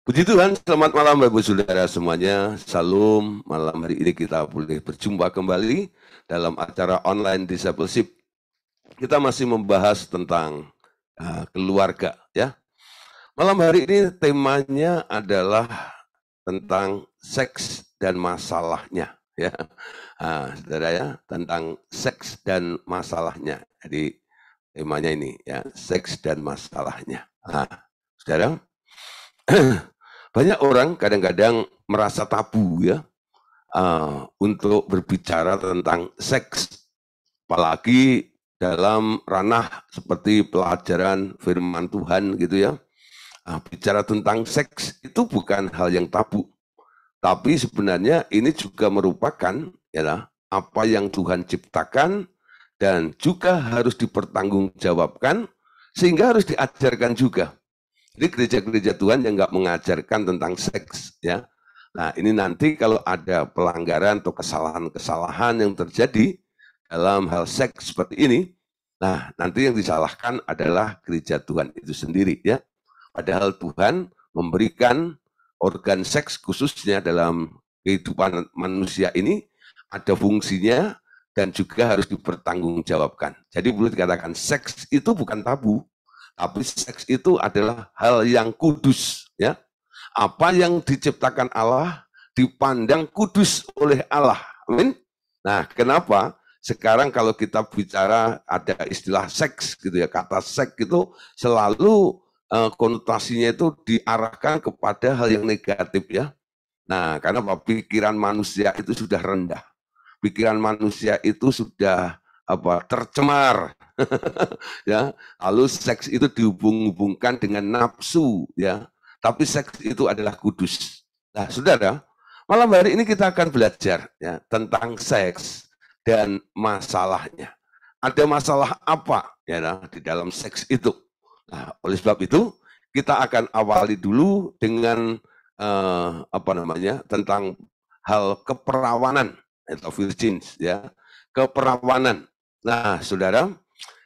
Puji Tuhan, selamat malam Bapak Saudara semuanya. Salam, malam hari ini kita boleh berjumpa kembali dalam acara online discipleship. Kita masih membahas tentang keluarga ya. Malam hari ini temanya adalah tentang seks dan masalahnya ya. Saudara ya, tentang seks dan masalahnya. Jadi temanya ini ya, seks dan masalahnya. Saudara, banyak orang kadang-kadang merasa tabu ya untuk berbicara tentang seks, apalagi dalam ranah seperti pelajaran firman Tuhan gitu ya. Bicara tentang seks itu bukan hal yang tabu, tapi sebenarnya ini juga merupakan ya apa yang Tuhan ciptakan dan juga harus dipertanggungjawabkan sehingga harus diajarkan juga. Jadi gereja-gereja Tuhan yang nggak mengajarkan tentang seks ya. Nah ini nanti kalau ada pelanggaran atau kesalahan-kesalahan yang terjadi dalam hal seks seperti ini, nah nanti yang disalahkan adalah gereja Tuhan itu sendiri ya. Padahal Tuhan memberikan organ seks khususnya dalam kehidupan manusia ini ada fungsinya dan juga harus dipertanggungjawabkan. Jadi boleh dikatakan seks itu bukan tabu, tapi seks itu adalah hal yang kudus, ya. Apa yang diciptakan Allah dipandang kudus oleh Allah. Amin. Nah, kenapa? Sekarang kalau kita bicara ada istilah seks gitu ya, kata seks itu selalu konotasinya itu diarahkan kepada hal yang negatif ya. Nah, karena pikiran manusia itu sudah rendah. Pikiran manusia itu sudah tercemar ya. Lalu seks itu dihubung-hubungkan dengan nafsu ya. Tapi seks itu adalah kudus. Nah, Saudara, malam hari ini kita akan belajar ya tentang seks dan masalahnya. Ada masalah apa ya di dalam seks itu? Nah, oleh sebab itu kita akan awali dulu dengan tentang hal keperawanan atau virgins ya, keperawanan. Nah, Saudara,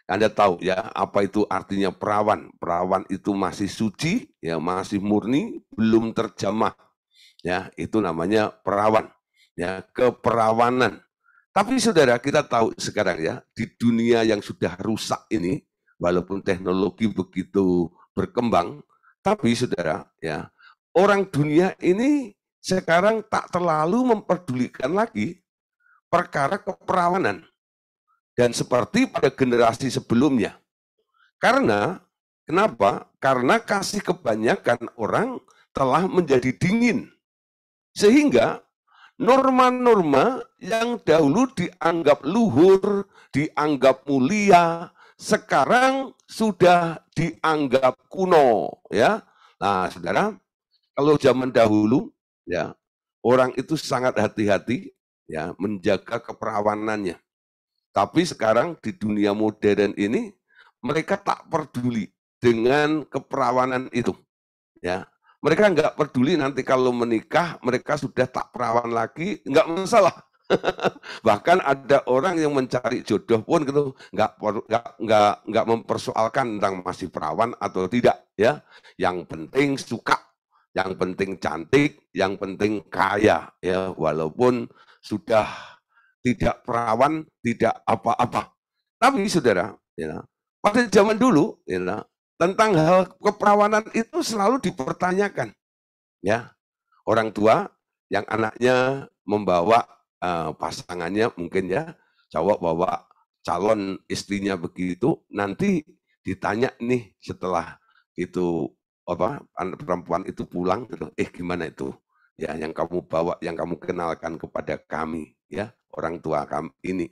Anda tahu ya apa itu artinya perawan? Perawan itu masih suci, ya masih murni, belum terjamah. Ya, itu namanya perawan. Ya, keperawanan. Tapi Saudara, kita tahu sekarang ya, di dunia yang sudah rusak ini, walaupun teknologi begitu berkembang, tapi Saudara, ya, orang dunia ini sekarang tak terlalu memperdulikan lagi perkara keperawanan. Dan seperti pada generasi sebelumnya. Karena, kenapa? Karena kasih kebanyakan orang telah menjadi dingin. Sehingga norma-norma yang dahulu dianggap luhur, dianggap mulia, sekarang sudah dianggap kuno. Ya, nah saudara, kalau zaman dahulu, ya orang itu sangat hati-hati ya menjaga keperawanannya. Tapi sekarang di dunia modern ini mereka tak peduli dengan keperawanan itu. Ya, mereka nggak peduli nanti kalau menikah mereka sudah tak perawan lagi, nggak masalah. Bahkan ada orang yang mencari jodoh pun gitu, nggak mempersoalkan tentang masih perawan atau tidak. Ya, yang penting suka, yang penting cantik, yang penting kaya. Ya, walaupun sudah tidak perawan, tidak apa-apa. Tapi saudara, ya, pada zaman dulu, ya, tentang hal keperawanan itu selalu dipertanyakan. Ya, orang tua yang anaknya membawa pasangannya mungkin ya, cowok bawa calon istrinya begitu, nanti ditanya nih setelah itu perempuan itu pulang, gitu, gimana itu? Ya, yang kamu bawa, yang kamu kenalkan kepada kami, ya orang tua kami ini,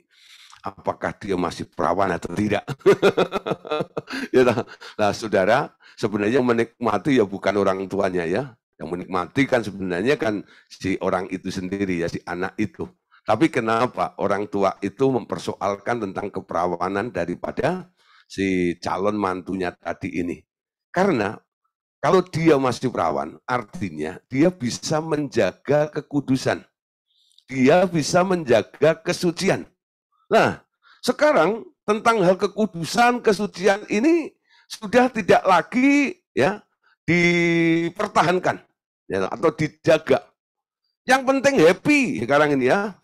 apakah dia masih perawan atau tidak? Ya, nah, saudara, sebenarnya menikmati ya bukan orang tuanya ya, yang menikmati kan sebenarnya kan si orang itu sendiri ya, si anak itu. Tapi kenapa orang tua itu mempersoalkan tentang keperawanan daripada si calon mantunya tadi ini? Karena kalau dia masih perawan, artinya dia bisa menjaga kekudusan. Dia bisa menjaga kesucian. Nah, sekarang tentang hal kekudusan, kesucian ini sudah tidak lagi ya dipertahankan. ya, atau dijaga. Yang penting happy sekarang ini ya.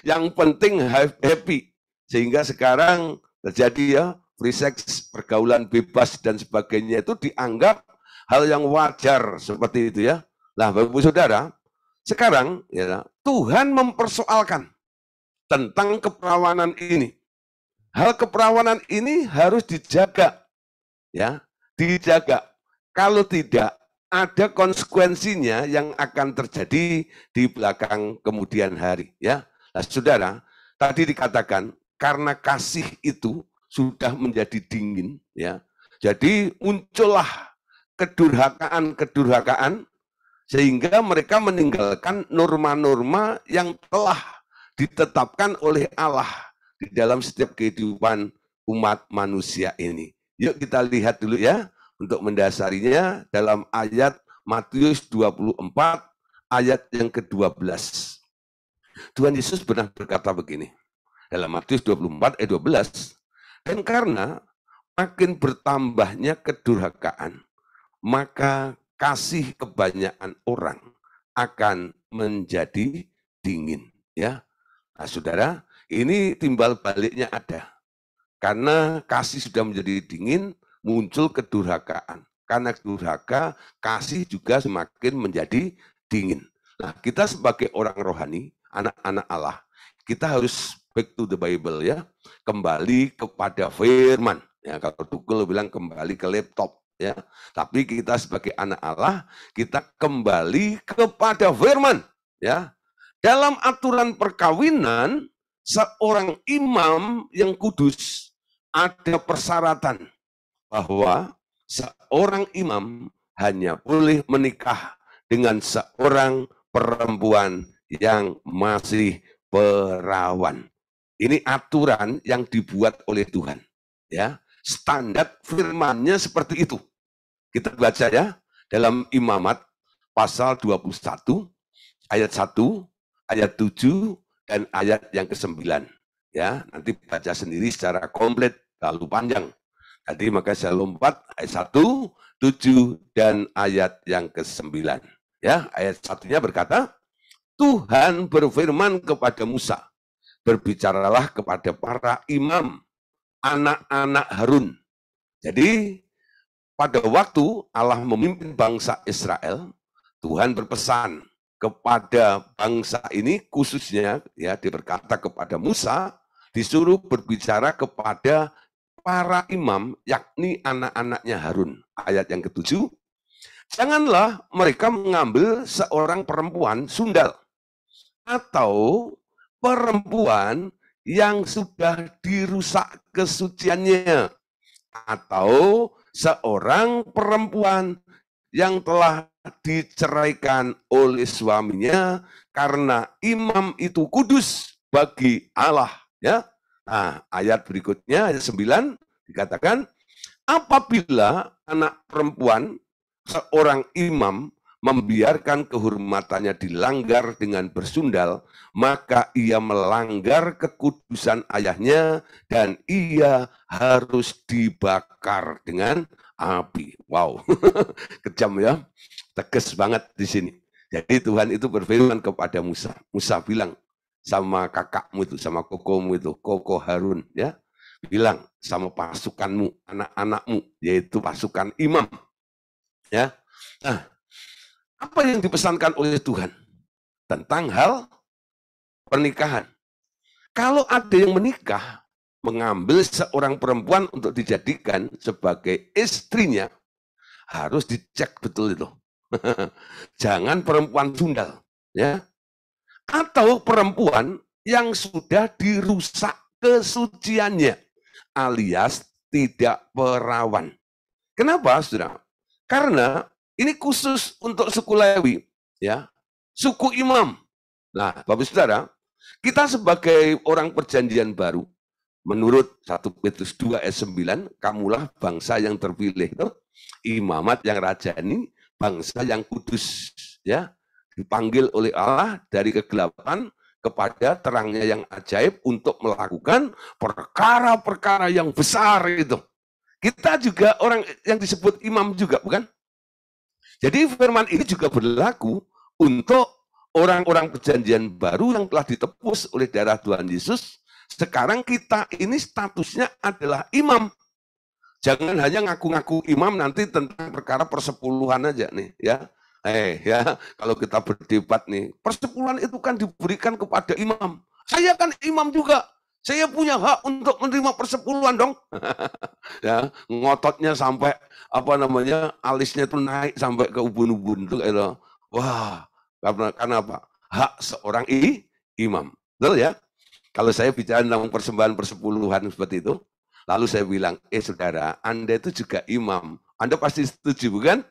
Yang penting happy. Sehingga sekarang terjadi ya free sex, pergaulan bebas dan sebagainya itu dianggap hal yang wajar seperti itu ya. Nah, Bapak Ibu Saudara, sekarang ya Tuhan mempersoalkan tentang keperawanan ini. Hal keperawanan ini harus dijaga ya, dijaga. Kalau tidak ada konsekuensinya yang akan terjadi di belakang kemudian hari ya. Nah, Saudara, tadi dikatakan karena kasih itu sudah menjadi dingin ya. Jadi muncullah kedurhakaan sehingga mereka meninggalkan norma-norma yang telah ditetapkan oleh Allah di dalam setiap kehidupan umat manusia ini. Yuk kita lihat dulu ya, untuk mendasarinya dalam ayat Matius 24 ayat yang ke-12. Tuhan Yesus pernah berkata begini, dalam Matius 24 ayat 12, dan karena makin bertambahnya kedurhakaan, maka kasih kebanyakan orang akan menjadi dingin. Ya, nah, Saudara, ini timbal baliknya ada. Karena kasih sudah menjadi dingin, muncul kedurhakaan. Karena durhaka, kasih juga semakin menjadi dingin. Nah, kita sebagai orang rohani, anak-anak Allah, kita harus back to the Bible ya, kembali kepada firman. Ya, kalau Tukul bilang kembali ke laptop ya. Tapi kita sebagai anak Allah, kita kembali kepada firman ya. Dalam aturan perkawinan, seorang imam yang kudus ada persyaratan bahwa seorang imam hanya boleh menikah dengan seorang perempuan yang masih perawan. Ini aturan yang dibuat oleh Tuhan. Ya, standar firman-Nya seperti itu. Kita baca ya dalam Imamat pasal 21 ayat 1, ayat 7 dan ayat yang ke-9. Ya, nanti baca sendiri secara komplit, terlalu panjang. Tadi maka saya lompat ayat 1, 7 dan ayat yang ke-9. Ya, ayat 1-nya berkata, Tuhan berfirman kepada Musa, berbicaralah kepada para imam, anak-anak Harun. Jadi, pada waktu Allah memimpin bangsa Israel, Tuhan berpesan kepada bangsa ini khususnya ya berkata kepada Musa, disuruh berbicara kepada para imam, yakni anak-anaknya Harun. Ayat yang ke-7, janganlah mereka mengambil seorang perempuan sundal atau perempuan yang sudah dirusak kesuciannya, atau seorang perempuan yang telah diceraikan oleh suaminya, karena imam itu kudus bagi Allah. Ya, nah, ayat berikutnya, ayat 9, dikatakan, apabila anak perempuan seorang imam membiarkan kehormatannya dilanggar dengan bersundal, maka ia melanggar kekudusan ayahnya dan ia harus dibakar dengan api. Wow, kejam ya, tegas banget di sini. Jadi Tuhan itu berfirman kepada Musa. Musa bilang sama kakakmu itu, sama kokomu itu, koko Harun ya, bilang sama pasukanmu, anak-anakmu, yaitu pasukan imam. Ya, nah, apa yang dipesankan oleh Tuhan tentang hal pernikahan? Kalau ada yang menikah, mengambil seorang perempuan untuk dijadikan sebagai istrinya, harus dicek betul itu. Jangan perempuan sundal, ya, atau perempuan yang sudah dirusak kesuciannya, alias tidak perawan. Kenapa, saudara? Karena ini khusus untuk suku Lewi, ya, suku imam. Nah, Bapak Saudara, kita sebagai orang perjanjian baru, menurut 1 Petrus 2 ayat 9, kamulah bangsa yang terpilih, imamat yang rajani, bangsa yang kudus, ya, dipanggil oleh Allah dari kegelapan kepada terangnya yang ajaib untuk melakukan perkara-perkara yang besar itu. Kita juga orang yang disebut imam juga, bukan? Jadi firman ini juga berlaku untuk orang-orang perjanjian baru yang telah ditebus oleh darah Tuhan Yesus. Sekarang kita ini statusnya adalah imam. Jangan hanya ngaku-ngaku imam nanti tentang perkara persepuluhan aja nih ya. Ya, kalau kita berdebat nih, persepuluhan itu kan diberikan kepada imam. Saya kan imam juga. Saya punya hak untuk menerima persepuluhan dong. Ya, ngototnya sampai alisnya itu naik sampai ke ubun-ubun tuh gitu. Wah, karena apa? Hak seorang imam. Betul ya? Kalau saya bicara tentang persembahan persepuluhan seperti itu, lalu saya bilang, saudara, Anda itu juga imam. Anda pasti setuju, bukan?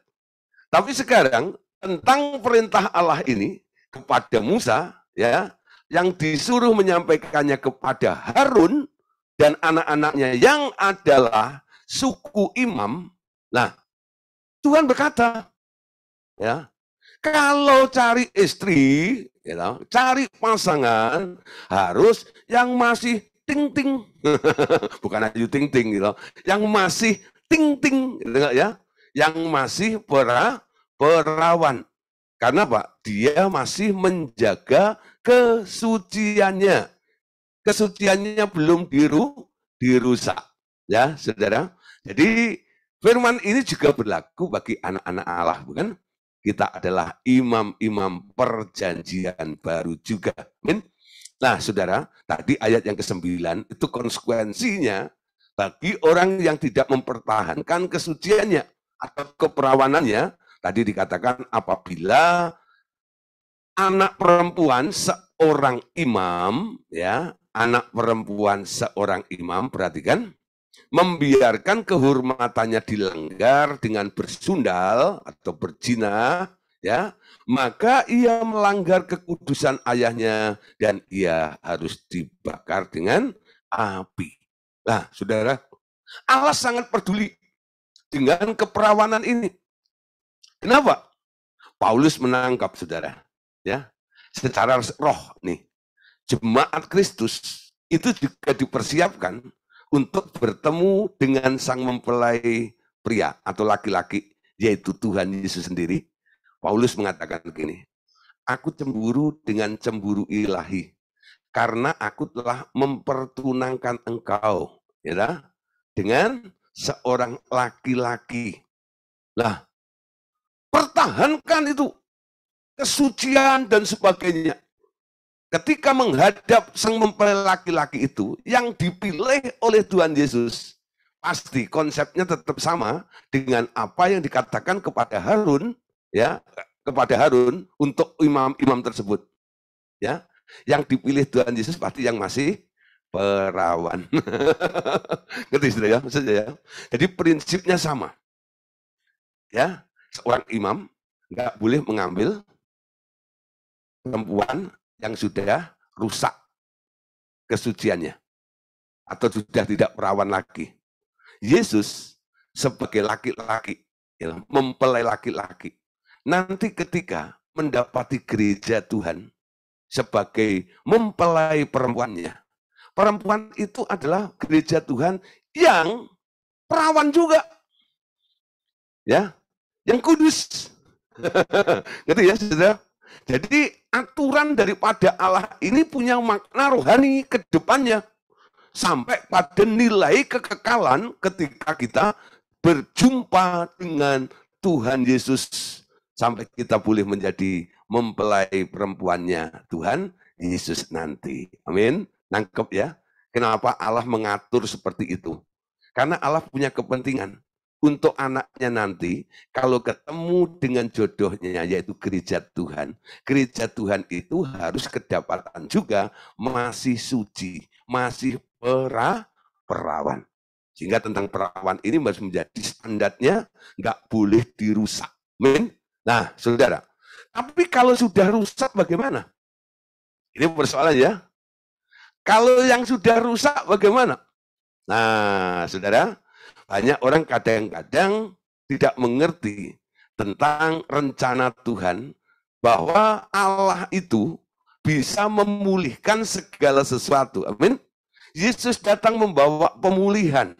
Tapi sekarang, tentang perintah Allah ini kepada Musa, ya, yang disuruh menyampaikannya kepada Harun dan anak-anaknya yang adalah suku imam. Nah, Tuhan berkata, ya, kalau cari istri, cari pasangan harus yang masih ting-ting, bukan ayu ting-ting gitu, yang masih ting-ting, ya, yang masih perawan. Karena Pak, dia masih menjaga kesuciannya. Kesuciannya belum dirusak. Ya, saudara. Jadi, firman ini juga berlaku bagi anak-anak Allah, bukan? Kita adalah imam-imam perjanjian baru juga. Amin. Nah, saudara, tadi ayat yang ke-9, itu konsekuensinya bagi orang yang tidak mempertahankan kesuciannya atau keperawanannya. Tadi dikatakan apabila anak perempuan seorang imam, ya, anak perempuan seorang imam, perhatikan, membiarkan kehormatannya dilanggar dengan bersundal atau berzina, ya, maka ia melanggar kekudusan ayahnya dan ia harus dibakar dengan api. Nah, saudara, Allah sangat peduli dengan keperawanan ini. Kenapa? Paulus menangkap, saudara, ya, secara roh nih, jemaat Kristus itu juga dipersiapkan untuk bertemu dengan sang mempelai pria atau laki-laki, yaitu Tuhan Yesus sendiri. Paulus mengatakan begini, aku cemburu dengan cemburu ilahi, karena aku telah mempertunangkan engkau, ya, dengan seorang laki-laki. Nah, pertahankan itu kesucian dan sebagainya. Ketika menghadap sang mempelai laki-laki itu yang dipilih oleh Tuhan Yesus, pasti konsepnya tetap sama dengan apa yang dikatakan kepada Harun, ya, kepada Harun untuk imam-imam tersebut, ya. Yang dipilih Tuhan Yesus pasti yang masih perawan. Ngerti sudah ya, maksudnya ya. Jadi prinsipnya sama. Ya, seorang imam nggak boleh mengambil perempuan yang sudah rusak kesuciannya atau sudah tidak perawan lagi. Yesus sebagai laki-laki, ya, mempelai laki-laki, nanti ketika mendapati gereja Tuhan sebagai mempelai perempuannya, perempuan itu adalah gereja Tuhan yang perawan juga, ya, yang kudus. Ngerti ya, saudara? Jadi aturan daripada Allah ini punya makna rohani ke depannya. Sampai pada nilai kekekalan ketika kita berjumpa dengan Tuhan Yesus. Sampai kita boleh menjadi mempelai perempuannya Tuhan Yesus nanti. Amin. Nangkep ya? Kenapa Allah mengatur seperti itu? Karena Allah punya kepentingan. Untuk anaknya nanti, kalau ketemu dengan jodohnya, yaitu gereja Gereja Tuhan itu harus kedapatan juga masih suci, masih perawan. Sehingga tentang perawan ini harus menjadi standarnya, nggak boleh dirusak. Amin. Nah, saudara, tapi kalau sudah rusak bagaimana? Ini persoalan ya. Kalau yang sudah rusak bagaimana? Nah, saudara, banyak orang kadang-kadang tidak mengerti tentang rencana Tuhan bahwa Allah itu bisa memulihkan segala sesuatu. Amin. Yesus datang membawa pemulihan,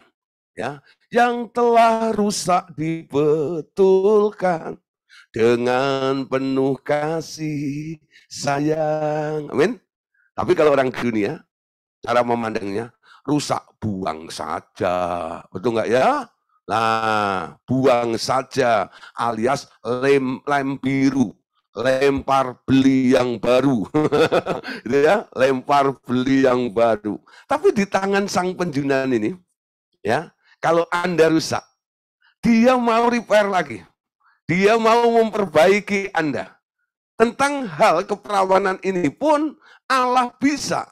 ya, yang telah rusak dibetulkan. dengan penuh kasih sayang. Amin. Tapi kalau orang dunia, cara memandangnya, rusak, buang saja. Betul nggak ya? Nah, buang saja, alias lem biru. Lempar beli yang baru. Gitu ya, lempar beli yang baru. Tapi di tangan sang penjunan ini, ya, kalau Anda rusak, dia mau repair lagi. Dia mau memperbaiki Anda. Tentang hal keperawanan ini pun Allah bisa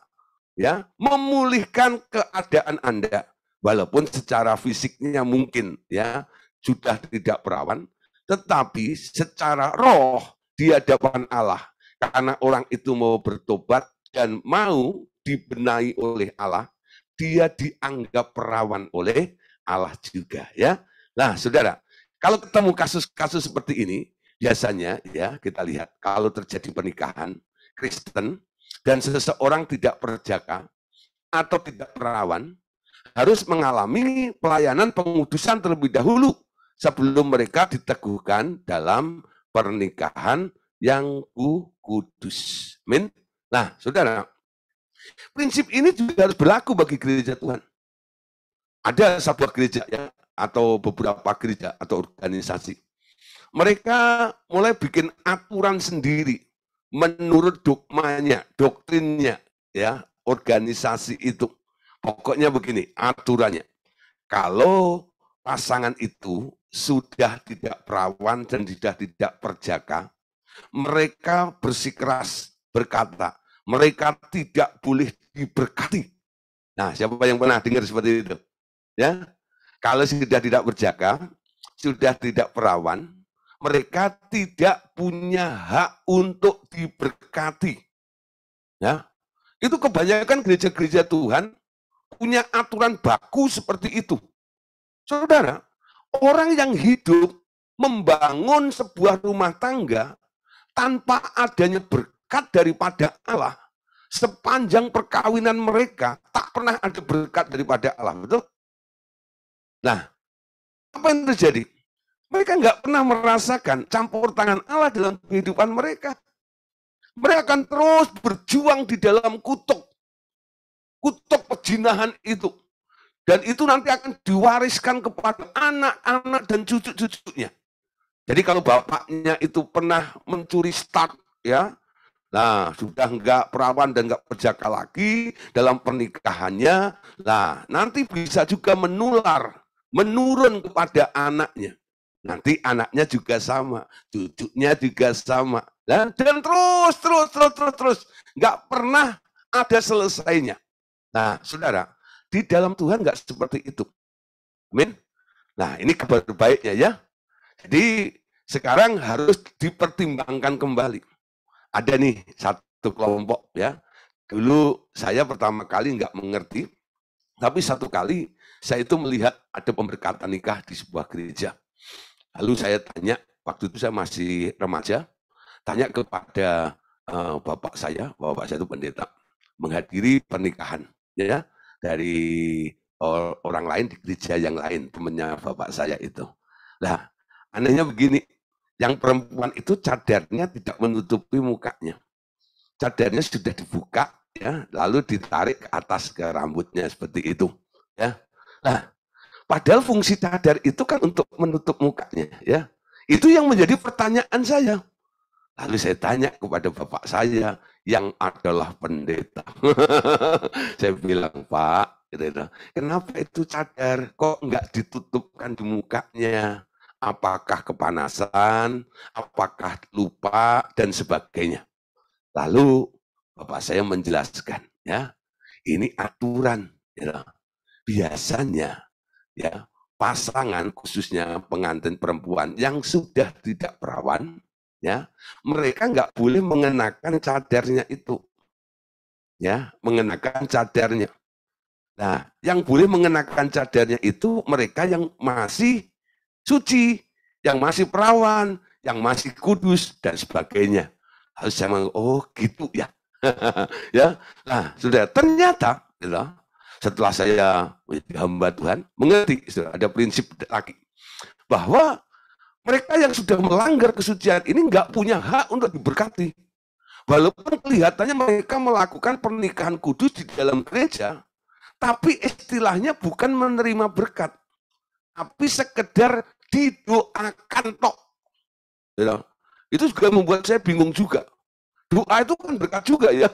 ya memulihkan keadaan Anda. Walaupun secara fisiknya mungkin ya sudah tidak perawan, tetapi secara roh di hadapan Allah, karena orang itu mau bertobat dan mau dibenahi oleh Allah, dia dianggap perawan oleh Allah juga ya. Nah, Saudara, kalau ketemu kasus-kasus seperti ini, biasanya ya kita lihat kalau terjadi pernikahan Kristen dan seseorang tidak perjaka atau tidak perawan, harus mengalami pelayanan pengudusan terlebih dahulu sebelum mereka diteguhkan dalam pernikahan yang kudus. Amin. Nah, Saudara, prinsip ini juga harus berlaku bagi gereja Tuhan. Ada sebuah gereja ya, atau beberapa gereja atau organisasi. Mereka mulai bikin aturan sendiri menurut dogmanya, doktrinnya, ya, organisasi itu. Pokoknya begini, aturannya. Kalau pasangan itu sudah tidak perawan dan sudah tidak perjaka, mereka bersikeras berkata, mereka tidak boleh diberkati. Nah, siapa yang pernah dengar seperti itu? Ya, kalau sudah tidak berjaka, sudah tidak perawan, mereka tidak punya hak untuk diberkati. Ya, itu kebanyakan gereja-gereja Tuhan punya aturan baku seperti itu. Saudara, orang yang hidup membangun sebuah rumah tangga tanpa adanya berkat daripada Allah, sepanjang perkawinan mereka tak pernah ada berkat daripada Allah, betul? Nah, apa yang terjadi? Mereka nggak pernah merasakan campur tangan Allah dalam kehidupan mereka. Mereka akan terus berjuang di dalam kutuk pejinahan itu. Dan itu nanti akan diwariskan kepada anak-anak dan cucu-cucunya. Jadi kalau bapaknya itu pernah mencuri start, ya, nah sudah nggak perawan dan nggak perjaka lagi dalam pernikahannya, nah nanti bisa juga menurun kepada anaknya. Nanti anaknya juga sama, cucunya juga sama. Dan terus, nggak pernah ada selesainya. Nah, Saudara, di dalam Tuhan nggak seperti itu. Amin. Nah, ini kabar baiknya ya. Jadi sekarang harus dipertimbangkan kembali. Ada nih satu kelompok ya. Dulu saya pertama kali nggak mengerti, tapi satu kali saya itu melihat ada pemberkatan nikah di sebuah gereja. Lalu saya tanya, waktu itu saya masih remaja, tanya kepada bapak saya itu pendeta, menghadiri pernikahan ya dari orang lain di gereja yang lain, temannya bapak saya itu. Nah, anehnya begini, yang perempuan itu cadarnya tidak menutupi mukanya. Cadarnya sudah dibuka ya, lalu ditarik ke atas ke rambutnya seperti itu ya. Nah, padahal fungsi cadar itu kan untuk menutup mukanya ya. Itu yang menjadi pertanyaan saya. Lalu saya tanya kepada bapak saya yang adalah pendeta. Saya bilang, Pak, kenapa itu cadar kok nggak ditutupkan di mukanya? Apakah kepanasan, apakah lupa, dan sebagainya. Lalu bapak saya menjelaskan, ya, ini aturan. Ya. Biasanya, ya, pasangan khususnya pengantin perempuan yang sudah tidak perawan, ya, mereka nggak boleh mengenakan cadarnya itu, ya, mengenakan cadarnya. Nah, yang boleh mengenakan cadarnya itu mereka yang masih suci, yang masih perawan, yang masih kudus dan sebagainya. Harus saya ngomong, oh gitu ya, ya. Nah, sudah ternyata, gitu, setelah saya menjadi hamba Tuhan, mengerti, sudah ada prinsip lagi bahwa Mereka yang sudah melanggar kesucian ini nggak punya hak untuk diberkati. Walaupun kelihatannya mereka melakukan pernikahan kudus di dalam gereja, tapi istilahnya bukan menerima berkat, tapi sekedar didoakan tok. Ya. Itu juga membuat saya bingung juga. Doa itu kan berkat juga ya.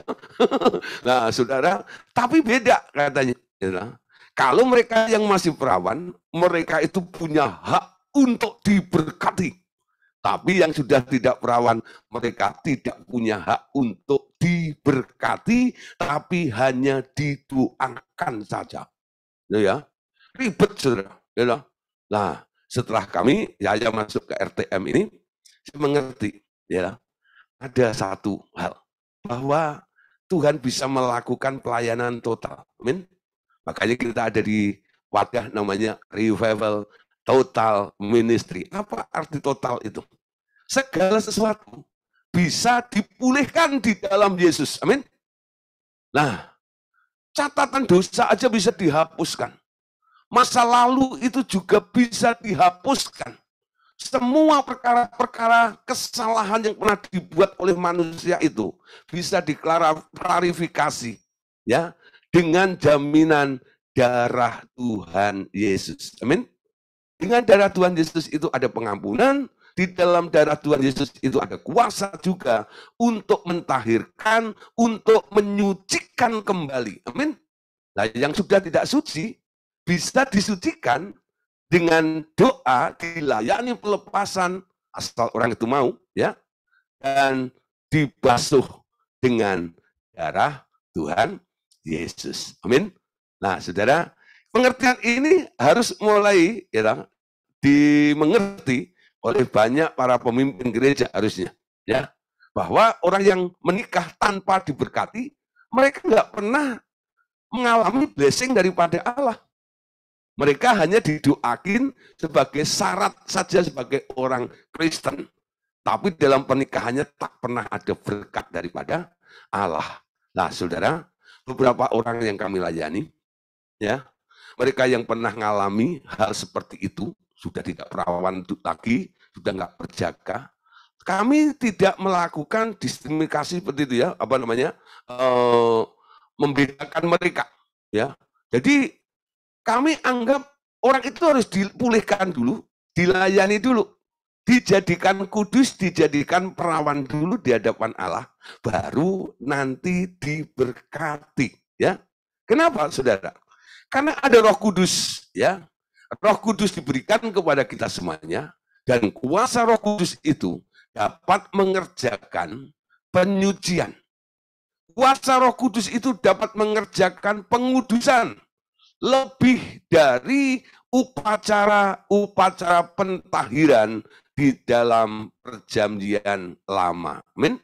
Nah, saudara, tapi beda katanya. Ya. Kalau mereka yang masih perawan, mereka itu punya hak untuk diberkati. Tapi yang sudah tidak perawan, mereka tidak punya hak untuk diberkati, tapi hanya didoakan saja. Ya, ribet, saudara. Ya. Nah, setelah kami saya masuk ke RTM ini, saya mengerti, ya, ada satu hal bahwa Tuhan bisa melakukan pelayanan total. Amin. Makanya kita ada di wadah namanya Revival Total Ministry. Apa arti total itu? Segala sesuatu bisa dipulihkan di dalam Yesus. Amin. Nah, catatan dosa aja bisa dihapuskan. Masa lalu itu juga bisa dihapuskan. Semua perkara-perkara kesalahan yang pernah dibuat oleh manusia itu bisa diklarifikasi ya dengan jaminan darah Tuhan Yesus. Amin. Dengan darah Tuhan Yesus itu ada pengampunan, di dalam darah Tuhan Yesus itu ada kuasa juga untuk mentahirkan, untuk menyucikan kembali. Amin. Nah, yang sudah tidak suci bisa disucikan dengan doa, dilayani pelepasan asal orang itu mau, ya, dan dibasuh dengan darah Tuhan Yesus. Amin. Nah, saudara, pengertian ini harus mulai ya, dimengerti oleh banyak para pemimpin gereja harusnya, ya, bahwa orang yang menikah tanpa diberkati, mereka nggak pernah mengalami blessing daripada Allah. Mereka hanya didoakin sebagai syarat saja sebagai orang Kristen. Tapi dalam pernikahannya tak pernah ada berkat daripada Allah. Nah, saudara, beberapa orang yang kami layani, ya, mereka yang pernah mengalami hal seperti itu, sudah tidak perawan lagi, sudah nggak berjaga. Kami tidak melakukan diskriminasi seperti itu ya, apa namanya, membedakan mereka, ya. Jadi kami anggap orang itu harus dipulihkan dulu, dilayani dulu, dijadikan kudus, dijadikan perawan dulu di hadapan Allah, baru nanti diberkati. Ya, kenapa, saudara? Karena ada Roh Kudus, ya. Roh Kudus diberikan kepada kita semuanya, dan kuasa Roh Kudus itu dapat mengerjakan penyucian. Kuasa Roh Kudus itu dapat mengerjakan pengudusan. Lebih dari upacara pentahiran di dalam perjanjian lama. Amin.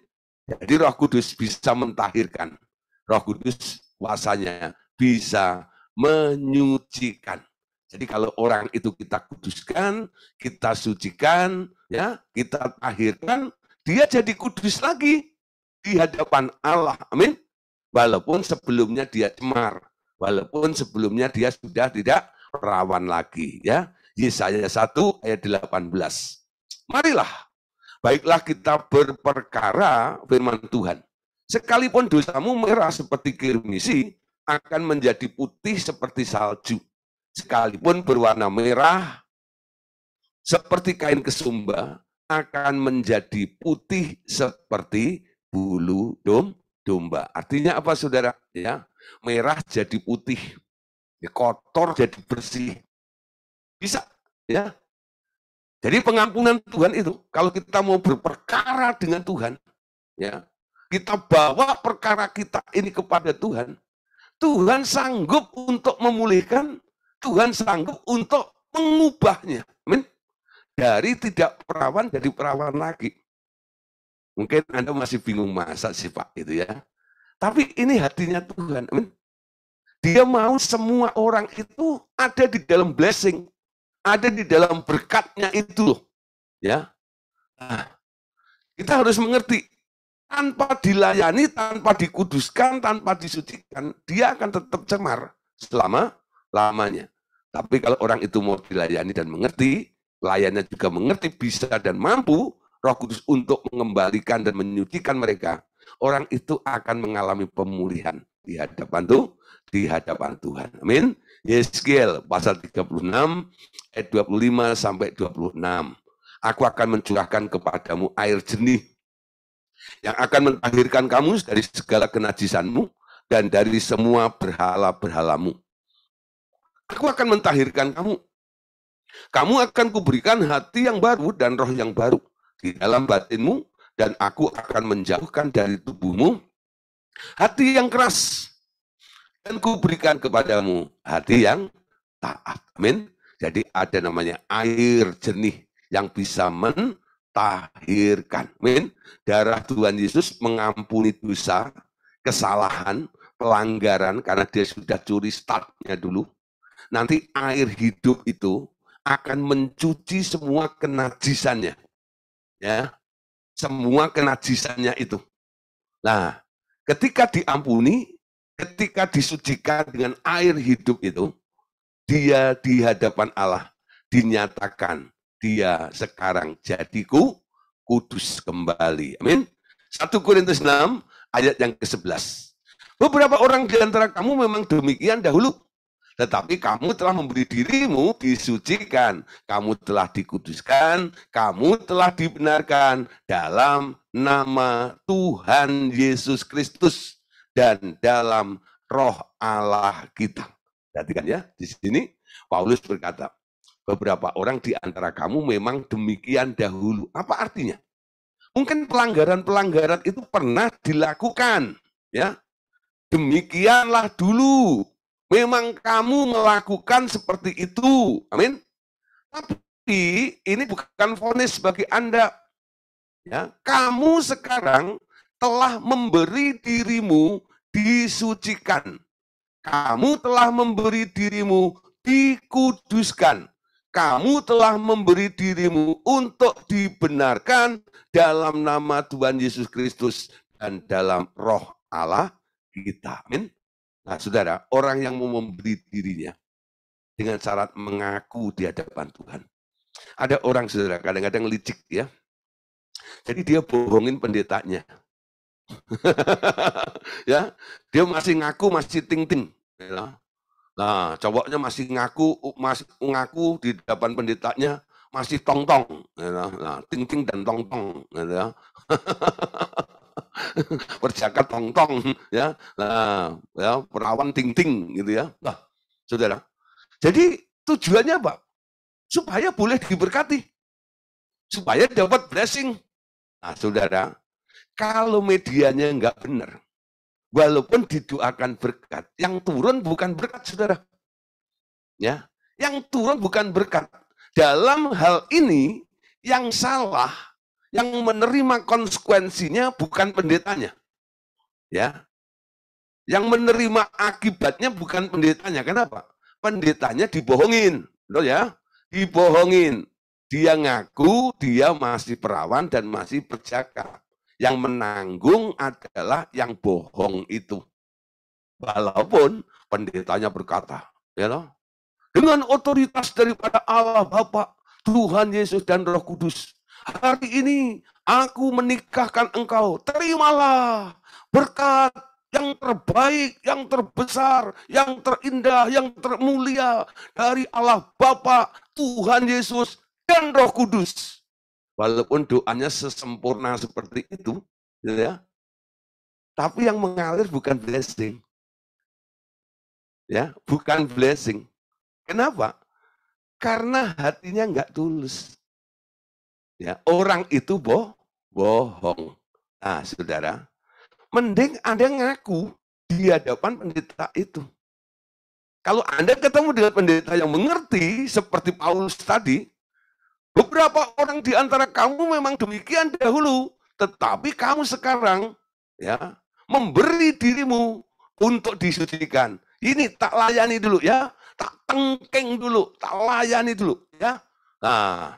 Jadi Roh Kudus bisa mentahirkan. Roh Kudus kuasanya bisa menyucikan. Jadi kalau orang itu kita kuduskan, kita sucikan, ya, kita tahirkan, dia jadi kudus lagi di hadapan Allah. Amin. Walaupun sebelumnya dia cemar. Walaupun sebelumnya dia sudah tidak perawan lagi, ya. Yesaya 1 ayat 18. Marilah, baiklah kita berperkara firman Tuhan. Sekalipun dosamu merah seperti kirmisi, akan menjadi putih seperti salju. Sekalipun berwarna merah seperti kain kesumba, akan menjadi putih seperti bulu domba. Artinya apa, saudara? Ya, merah jadi putih, kotor jadi bersih. Bisa, ya. Jadi pengampunan Tuhan itu, kalau kita mau berperkara dengan Tuhan, ya, kita bawa perkara kita ini kepada Tuhan, Tuhan sanggup untuk memulihkan, Tuhan sanggup untuk mengubahnya. Amin. Dari tidak perawan jadi perawan lagi. Mungkin Anda masih bingung, masa sih Pak itu ya. Tapi ini hatinya Tuhan. Amin. Dia mau semua orang itu ada di dalam blessing, ada di dalam berkatnya itu loh. Ya. Nah, kita harus mengerti, tanpa dilayani, tanpa dikuduskan, tanpa disucikan, dia akan tetap cemar selama-lamanya. Tapi kalau orang itu mau dilayani dan mengerti, pelayannya juga mengerti, bisa dan mampu Roh Kudus untuk mengembalikan dan menyucikan mereka, orang itu akan mengalami pemulihan di hadapan Tuhan. Amin. Yeskiel pasal 36 ayat 25 sampai 26. Aku akan mencurahkan kepadamu air jernih yang akan mentahirkan kamu dari segala kenajisanmu dan dari semua berhala-berhalamu. Aku akan mentahirkan kamu. Kamu akan kuberikan hati yang baru dan roh yang baru di dalam batinmu, dan aku akan menjauhkan dari tubuhmu hati yang keras, dan kuberikan kepadamu hati yang taat. Amin. Jadi ada namanya air jernih yang bisa mentahirkan. Amin. Darah Tuhan Yesus mengampuni dosa, kesalahan, pelanggaran, karena dia sudah curi startnya dulu. Nanti air hidup itu akan mencuci semua kenajisannya. Ya, semua kenajisannya itu. Nah, ketika diampuni, ketika disucikan dengan air hidup itu, dia di hadapan Allah dinyatakan dia sekarang jadi kudus kembali. Amin. 1 Korintus 6 ayat yang ke-11. Beberapa orang di antara kamu memang demikian dahulu, tetapi kamu telah memberi dirimu disucikan, kamu telah dikuduskan, kamu telah dibenarkan dalam nama Tuhan Yesus Kristus dan dalam roh Allah kita. Perhatikan ya, di sini Paulus berkata, beberapa orang di antara kamu memang demikian dahulu. Apa artinya? Mungkin pelanggaran-pelanggaran itu pernah dilakukan, ya. Demikianlah dulu. Memang kamu melakukan seperti itu. Amin. Tapi ini bukan vonis bagi Anda. Ya, kamu sekarang telah memberi dirimu disucikan. Kamu telah memberi dirimu dikuduskan. Kamu telah memberi dirimu untuk dibenarkan dalam nama Tuhan Yesus Kristus dan dalam roh Allah kita. Amin. Nah, saudara, orang yang mau memberi dirinya dengan syarat mengaku di hadapan Tuhan. Ada orang, saudara, kadang-kadang licik ya. Jadi dia bohongin pendetanya. Ya, dia masih ngaku, masih ting-ting. Ya. Nah, cowoknya masih ngaku di depan pendetanya, masih tong-tong. Ya. Nah, ting-ting dan tong-tong. Ya. Perjaka tong-tong, ya. Nah, ya, perawan ting-ting gitu ya. Nah, saudara. Jadi tujuannya apa? Supaya boleh diberkati. Supaya dapat blessing. Nah, saudara, kalau medianya enggak benar, walaupun didoakan berkat, yang turun bukan berkat, saudara. Ya, yang turun bukan berkat. Dalam hal ini, yang salah, yang menerima konsekuensinya bukan pendetanya. Ya, yang menerima akibatnya bukan pendetanya. Kenapa? Pendetanya dibohongin, loh ya, dibohongin. Dia ngaku dia masih perawan dan masih perjaka. Yang menanggung adalah yang bohong itu. Walaupun pendetanya berkata, ya loh, dengan otoritas daripada Allah Bapa, Tuhan Yesus dan Roh Kudus, hari ini aku menikahkan engkau, terimalah berkat yang terbaik, yang terbesar, yang terindah, yang termulia dari Allah Bapa, Tuhan Yesus, dan Roh Kudus. Walaupun doanya sesempurna seperti itu, ya, tapi yang mengalir bukan blessing. Ya, bukan blessing. Kenapa? Karena hatinya nggak tulus. Ya, orang itu bohong. Nah, saudara, mending Anda ngaku di hadapan pendeta itu. Kalau Anda ketemu dengan pendeta yang mengerti, seperti Paulus tadi, beberapa orang di antara kamu memang demikian dahulu, tetapi kamu sekarang ya memberi dirimu untuk disucikan. Ini tak layani dulu ya, tak tengkeng dulu, tak layani dulu ya. Nah,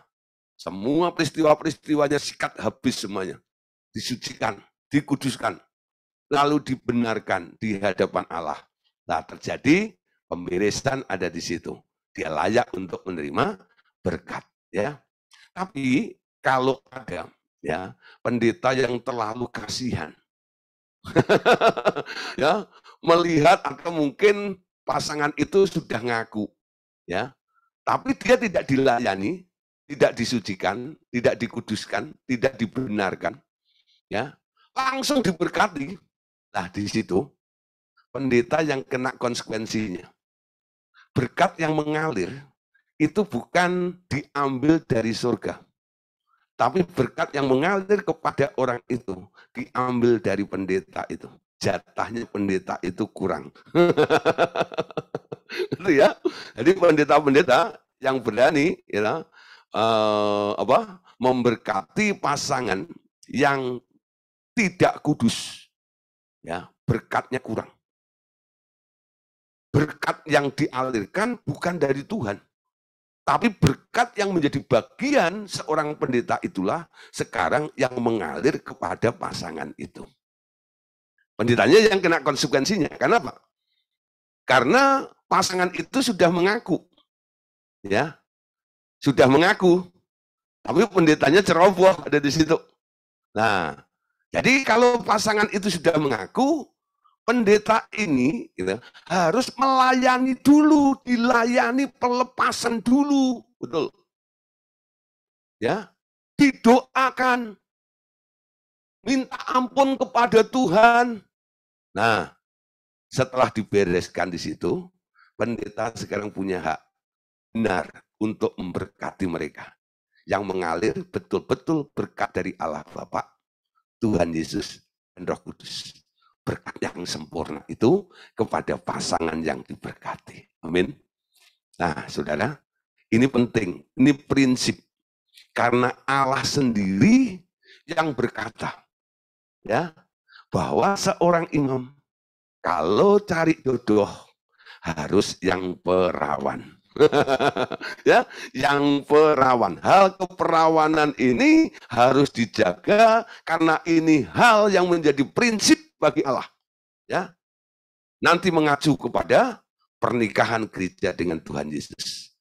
semua peristiwa-peristiwanya sikat habis semuanya. Disucikan, dikuduskan, lalu dibenarkan di hadapan Allah. Nah, terjadi pemberesan ada di situ. Dia layak untuk menerima berkat. ya. Tapi kalau ada ya pendeta yang terlalu kasihan, ya melihat atau mungkin pasangan itu sudah ngaku, ya, tapi dia tidak dilayani, tidak disucikan, tidak dikuduskan, tidak dibenarkan, ya, langsung diberkati. Nah, di situ pendeta yang kena konsekuensinya. Berkat yang mengalir itu bukan diambil dari surga, tapi berkat yang mengalir kepada orang itu diambil dari pendeta itu. Jatahnya pendeta itu kurang. Gitu ya. Jadi pendeta-pendeta yang berani, ya, memberkati pasangan yang tidak kudus, ya, berkatnya kurang. Berkat yang dialirkan bukan dari Tuhan, tapi berkat yang menjadi bagian seorang pendeta itulah sekarang yang mengalir kepada pasangan itu. Pendetanya yang kena konsekuensinya. Kenapa? Karena pasangan itu sudah mengaku, ya, sudah mengaku, tapi pendetanya ceroboh ada di situ. Nah, jadi kalau pasangan itu sudah mengaku, pendeta ini gitu, harus melayani dulu, dilayani pelepasan dulu, betul? Ya, didoakan, minta ampun kepada Tuhan. Nah, setelah dibereskan di situ, pendeta sekarang punya hak benar untuk memberkati mereka. Yang mengalir betul-betul berkat dari Allah Bapa, Tuhan Yesus, dan Roh Kudus. Berkat yang sempurna itu kepada pasangan yang diberkati. Amin. Nah, saudara, ini penting, ini prinsip. Karena Allah sendiri yang berkata, ya, bahwa seorang imam kalau cari jodoh harus yang perawan. Ya, yang perawan. Hal keperawanan ini harus dijaga karena ini hal yang menjadi prinsip bagi Allah. Ya, nanti mengacu kepada pernikahan gereja dengan Tuhan Yesus.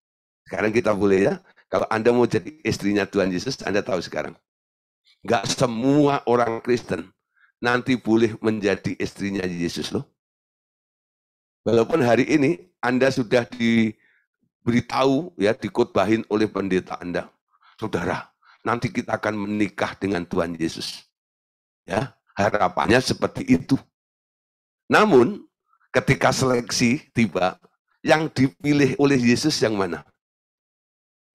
Sekarang kita boleh, ya, kalau Anda mau jadi istrinya Tuhan Yesus, Anda tahu sekarang. Enggak semua orang Kristen nanti boleh menjadi istrinya Yesus loh. Walaupun hari ini Anda sudah diberitahu, ya, dikotbahin oleh pendeta Anda, saudara, nanti kita akan menikah dengan Tuhan Yesus. Ya, harapannya seperti itu. Namun, ketika seleksi tiba, yang dipilih oleh Yesus yang mana?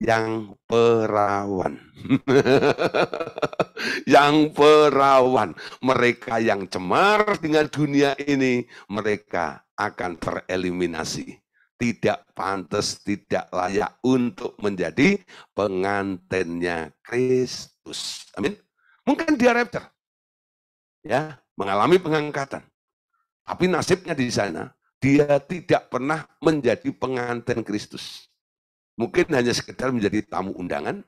Yang perawan. Yang perawan. Mereka yang cemar dengan dunia ini, mereka akan tereliminasi. Tidak pantas, tidak layak untuk menjadi pengantinnya Kristus. Amin. Mungkin dia rapture, ya, mengalami pengangkatan. Tapi nasibnya di sana, dia tidak pernah menjadi pengantin Kristus. Mungkin hanya sekedar menjadi tamu undangan,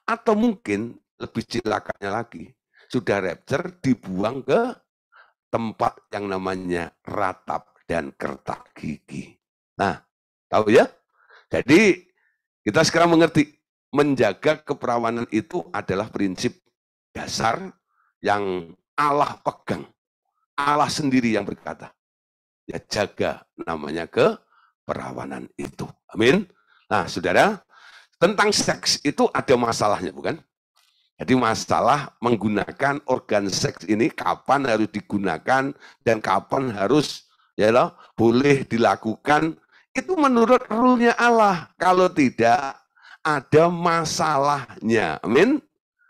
atau mungkin lebih celakanya lagi, sudah rapture dibuang ke tempat yang namanya ratap dan kertak gigi. Nah, tahu ya? Jadi kita sekarang mengerti, menjaga keperawanan itu adalah prinsip dasar yang Allah pegang. Allah sendiri yang berkata, ya, jaga namanya keperawanan itu. Amin. Nah, saudara, tentang seks itu ada masalahnya, bukan? Jadi masalah menggunakan organ seks ini kapan harus digunakan dan kapan harus, ya loh, boleh dilakukan, itu menurut rule-nya Allah. Kalau tidak, ada masalahnya. Amin.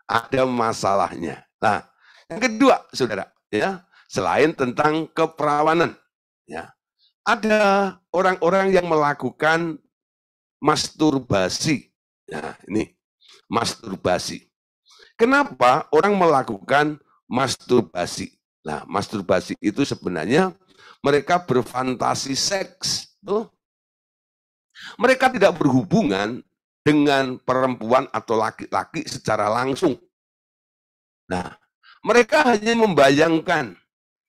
Ada masalahnya. Nah, yang kedua, saudara, ya, selain tentang keperawanan, ya, ada orang-orang yang melakukan masturbasi. Nah, ini masturbasi. Kenapa orang melakukan masturbasi? Nah, masturbasi itu sebenarnya mereka berfantasi seks. Tuh. Mereka tidak berhubungan dengan perempuan atau laki-laki secara langsung. Nah, mereka hanya membayangkan.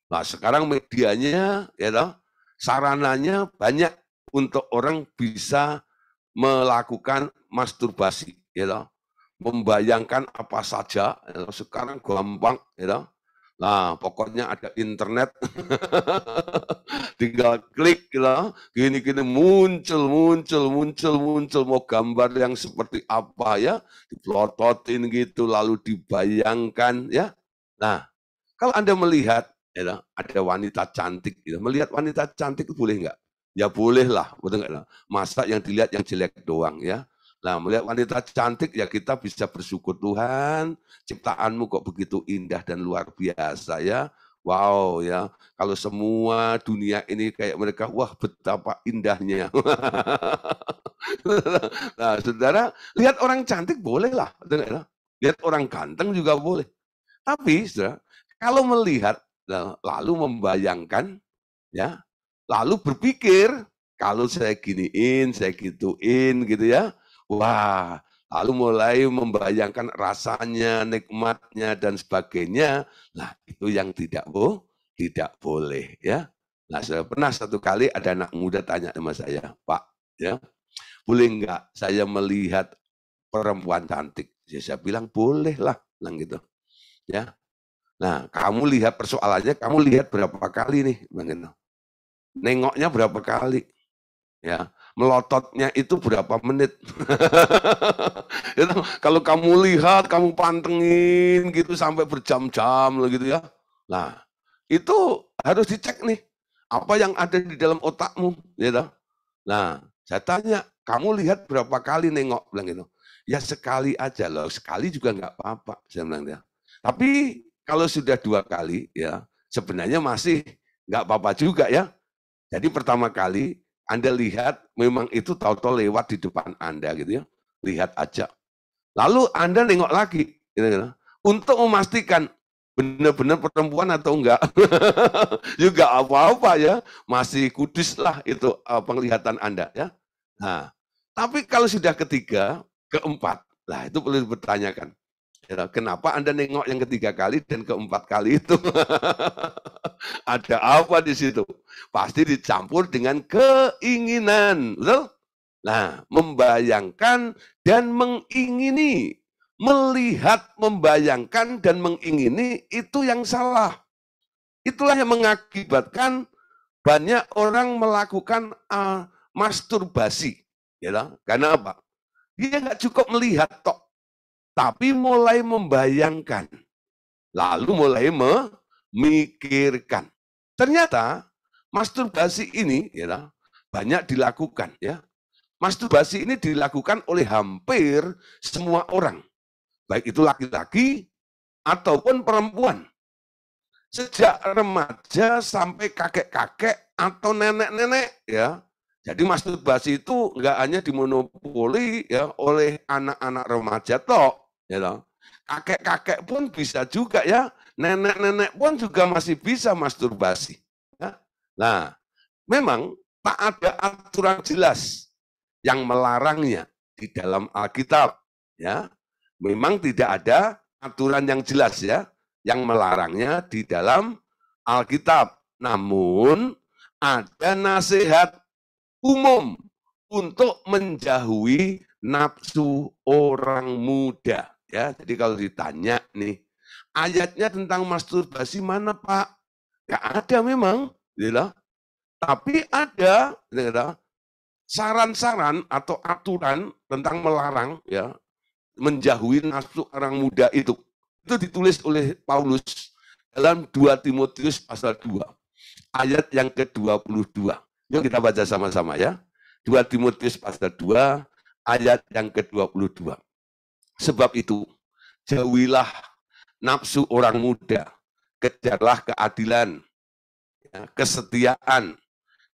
Nah, sekarang medianya, ya toh, sarananya banyak untuk orang bisa melakukan masturbasi, gitu. Membayangkan apa saja, gitu. Sekarang gampang, gitu. Nah, pokoknya ada internet, tinggal klik, gitu. Gini-gini muncul, mau gambar yang seperti apa ya, diplototin gitu, lalu dibayangkan ya. Nah, kalau Anda melihat, ya, ada wanita cantik, gitu. Melihat wanita cantik itu boleh nggak? Ya boleh lah, betul nggak? Masa yang dilihat yang jelek doang ya. Nah, melihat wanita cantik ya kita bisa bersyukur, Tuhan, ciptaanmu kok begitu indah dan luar biasa ya. Wow ya, kalau semua dunia ini kayak mereka, wah betapa indahnya. Nah, saudara, lihat orang cantik boleh lah, betul nggak? Lihat orang ganteng juga boleh. Tapi, saudara, kalau melihat lalu membayangkan, ya, lalu berpikir, kalau saya giniin, saya gituin, gitu ya, wah, lalu mulai membayangkan rasanya, nikmatnya dan sebagainya. Nah, itu yang tidak boleh, ya. Nah, saya pernah satu kali ada anak muda tanya sama saya, Pak, ya, boleh nggak saya melihat perempuan cantik? Ya, saya bilang boleh lah, bilang gitu, ya. Nah, kamu lihat persoalannya, kamu lihat berapa kali nih, gitu. Nengoknya berapa kali, ya. Melototnya itu berapa menit. Itu, kalau kamu lihat, kamu pantengin gitu sampai berjam-jam gitu ya. Nah, itu harus dicek nih, apa yang ada di dalam otakmu, gitu. Nah, saya tanya, kamu lihat berapa kali nengok, bilang gitu. Ya sekali aja loh, sekali juga nggak apa-apa, saya bilang dia. Tapi kalau sudah 2 kali, ya sebenarnya masih nggak apa-apa juga ya. Jadi pertama kali Anda lihat, memang itu tahu-tahu lewat di depan Anda gitu ya, lihat aja. Lalu Anda nengok lagi, gitu, untuk memastikan benar-benar perempuan atau enggak. Juga apa-apa ya, masih kudus lah itu penglihatan Anda ya. Nah, tapi kalau sudah ketiga, keempat, nah itu perlu dipertanyakan. Ya, kenapa Anda nengok yang ketiga kali dan keempat kali itu? Ada apa di situ? Pasti dicampur dengan keinginan, betul? Nah, membayangkan dan mengingini. Melihat, membayangkan, dan mengingini itu yang salah. Itulah yang mengakibatkan banyak orang melakukan masturbasi. Ya, karena apa? Dia nggak cukup melihat tok, tapi mulai membayangkan. Lalu mulai memikirkan. Ternyata masturbasi ini ya, banyak dilakukan ya. Masturbasi ini dilakukan oleh hampir semua orang, baik itu laki-laki ataupun perempuan. Sejak remaja sampai kakek-kakek atau nenek-nenek ya. Jadi masturbasi itu enggak hanya dimonopoli ya oleh anak-anak remaja tok, ya. Kakek-kakek pun bisa juga ya, nenek-nenek pun juga masih bisa masturbasi. Ya. Nah, memang tak ada aturan jelas yang melarangnya di dalam Alkitab, ya. Memang tidak ada aturan yang jelas ya yang melarangnya di dalam Alkitab. Namun ada nasihat umum untuk menjauhi nafsu orang muda. Ya, jadi kalau ditanya nih, ayatnya tentang masturbasi mana Pak? Gak ada memang, gitu. Tapi ada gitu, saran-saran atau aturan tentang melarang ya menjauhi nafsu orang muda itu. Itu ditulis oleh Paulus dalam 2 Timotius pasal 2 ayat yang ke-22. Yuk kita baca sama-sama ya. 2 Timotius pasal 2 ayat yang ke-22. Sebab itu jauhilah nafsu orang muda, kejarlah keadilan, kesetiaan,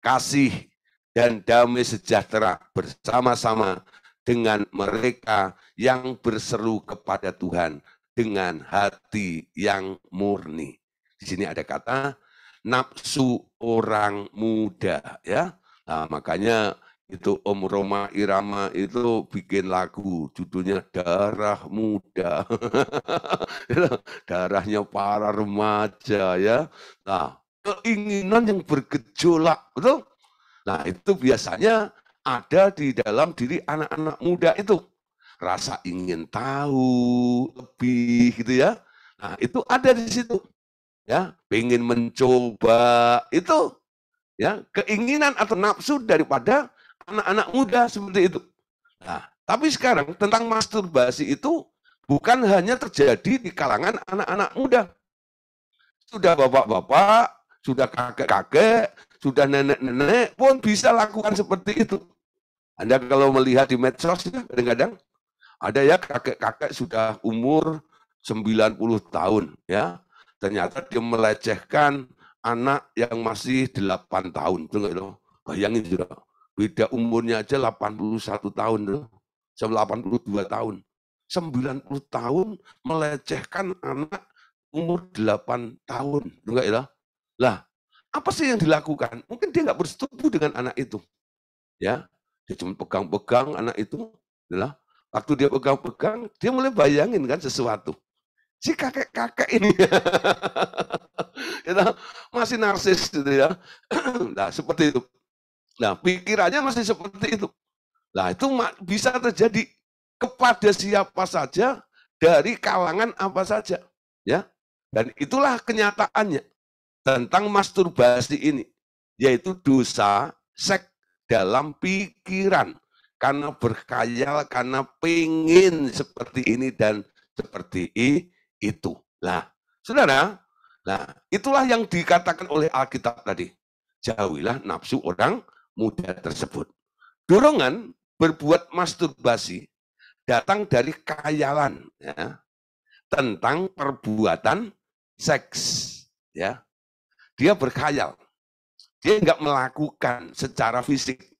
kasih, dan damai sejahtera bersama-sama dengan mereka yang berseru kepada Tuhan dengan hati yang murni. Di sini ada kata nafsu orang muda ya. Nah, makanya itu Om Roma Irama itu bikin lagu judulnya Darah Muda. Darahnya para remaja ya. Nah, keinginan yang bergejolak, betul? Nah, itu biasanya ada di dalam diri anak-anak muda itu. rasa ingin tahu lebih gitu ya. Nah, itu ada di situ ya, pengen mencoba itu ya, keinginan atau nafsu daripada anak-anak muda seperti itu. Nah, tapi sekarang tentang masturbasi itu bukan hanya terjadi di kalangan anak-anak muda. Sudah bapak-bapak, sudah kakek-kakek, sudah nenek-nenek pun bisa lakukan seperti itu. Anda kalau melihat di medsos ya, kadang-kadang ada ya kakek-kakek sudah umur 90 tahun ya. Ternyata dia melecehkan anak yang masih 8 tahun. Bayangin sudah, beda umurnya aja 81 tahun tuh. 82 tahun. 90 tahun melecehkan anak umur 8 tahun. Enggak ya? Lah, apa sih yang dilakukan? Mungkin dia nggak bersetubuh dengan anak itu. Ya, dia cuma pegang-pegang anak itu. Adalah waktu dia pegang-pegang, dia mulai bayangin kan sesuatu. Si kakek-kakek ini itu masih narsis gitu ya. Nah, seperti itu. Nah, pikirannya masih seperti itu. Nah, itu bisa terjadi kepada siapa saja dari kalangan apa saja, ya. Dan itulah kenyataannya tentang masturbasi ini, yaitu dosa seks dalam pikiran karena berkhayal, karena pengen seperti ini dan seperti itu. Nah, saudara, nah itulah yang dikatakan oleh Alkitab tadi. Jauhilah nafsu orang muda tersebut. Dorongan berbuat masturbasi datang dari khayalan ya, tentang perbuatan seks. Ya, dia berkhayal, dia nggak melakukan secara fisik,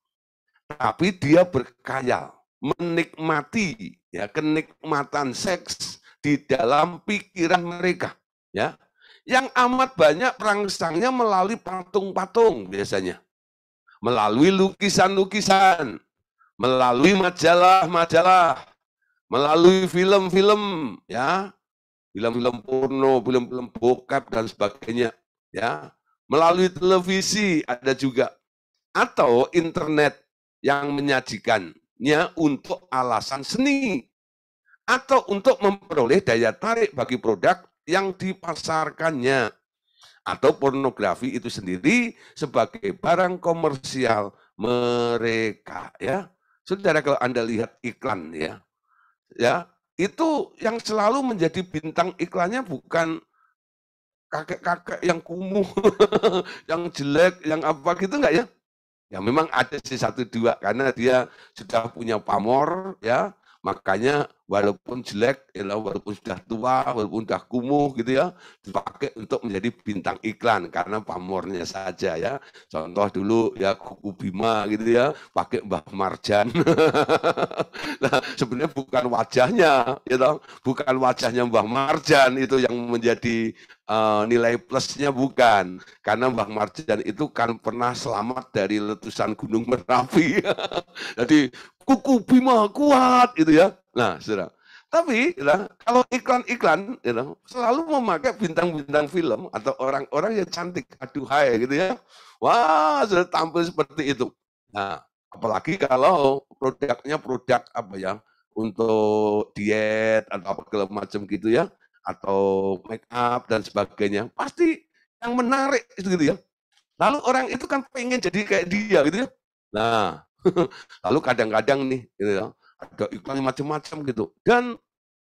tapi dia berkhayal, menikmati ya kenikmatan seks di dalam pikiran mereka. Ya, yang amat banyak perangsangnya melalui patung-patung biasanya, melalui lukisan-lukisan, melalui majalah-majalah, melalui film-film, ya, film-film porno, film-film bokep dan sebagainya, ya, melalui televisi ada juga, atau internet yang menyajikannya untuk alasan seni atau untuk memperoleh daya tarik bagi produk yang dipasarkannya, atau pornografi itu sendiri sebagai barang komersial mereka, ya. Saudara, kalau Anda lihat iklan ya, itu yang selalu menjadi bintang iklannya bukan kakek-kakek yang kumuh, yang jelek, yang apa gitu enggak ya? Ya memang ada sih 1-2 karena dia sudah punya pamor ya, makanya walaupun jelek, ya, walaupun sudah tua, walaupun sudah kumuh gitu ya, dipakai untuk menjadi bintang iklan karena pamornya saja ya. Contoh dulu ya Kuku Bima gitu ya, pakai Mbah Marjan. Nah, sebenarnya bukan wajahnya, gitu, bukan wajahnya Mbah Marjan itu yang menjadi nilai plusnya, bukan. Karena Mbah Marjan itu kan pernah selamat dari letusan Gunung Merapi. Jadi Kuku Bima kuat gitu ya. Nah, saudara. Tapi kalau iklan-iklan selalu memakai bintang-bintang film atau orang-orang yang cantik, aduhai gitu ya. Wah, sudah tampil seperti itu. Nah, apalagi kalau produknya produk apa ya, untuk diet atau apa segala macam gitu ya, atau make up dan sebagainya, pasti yang menarik itu gitu ya. Lalu orang itu kan pengen jadi kayak dia gitu ya. Nah, lalu kadang-kadang nih gitu ya, ada iklan macam-macam gitu. Dan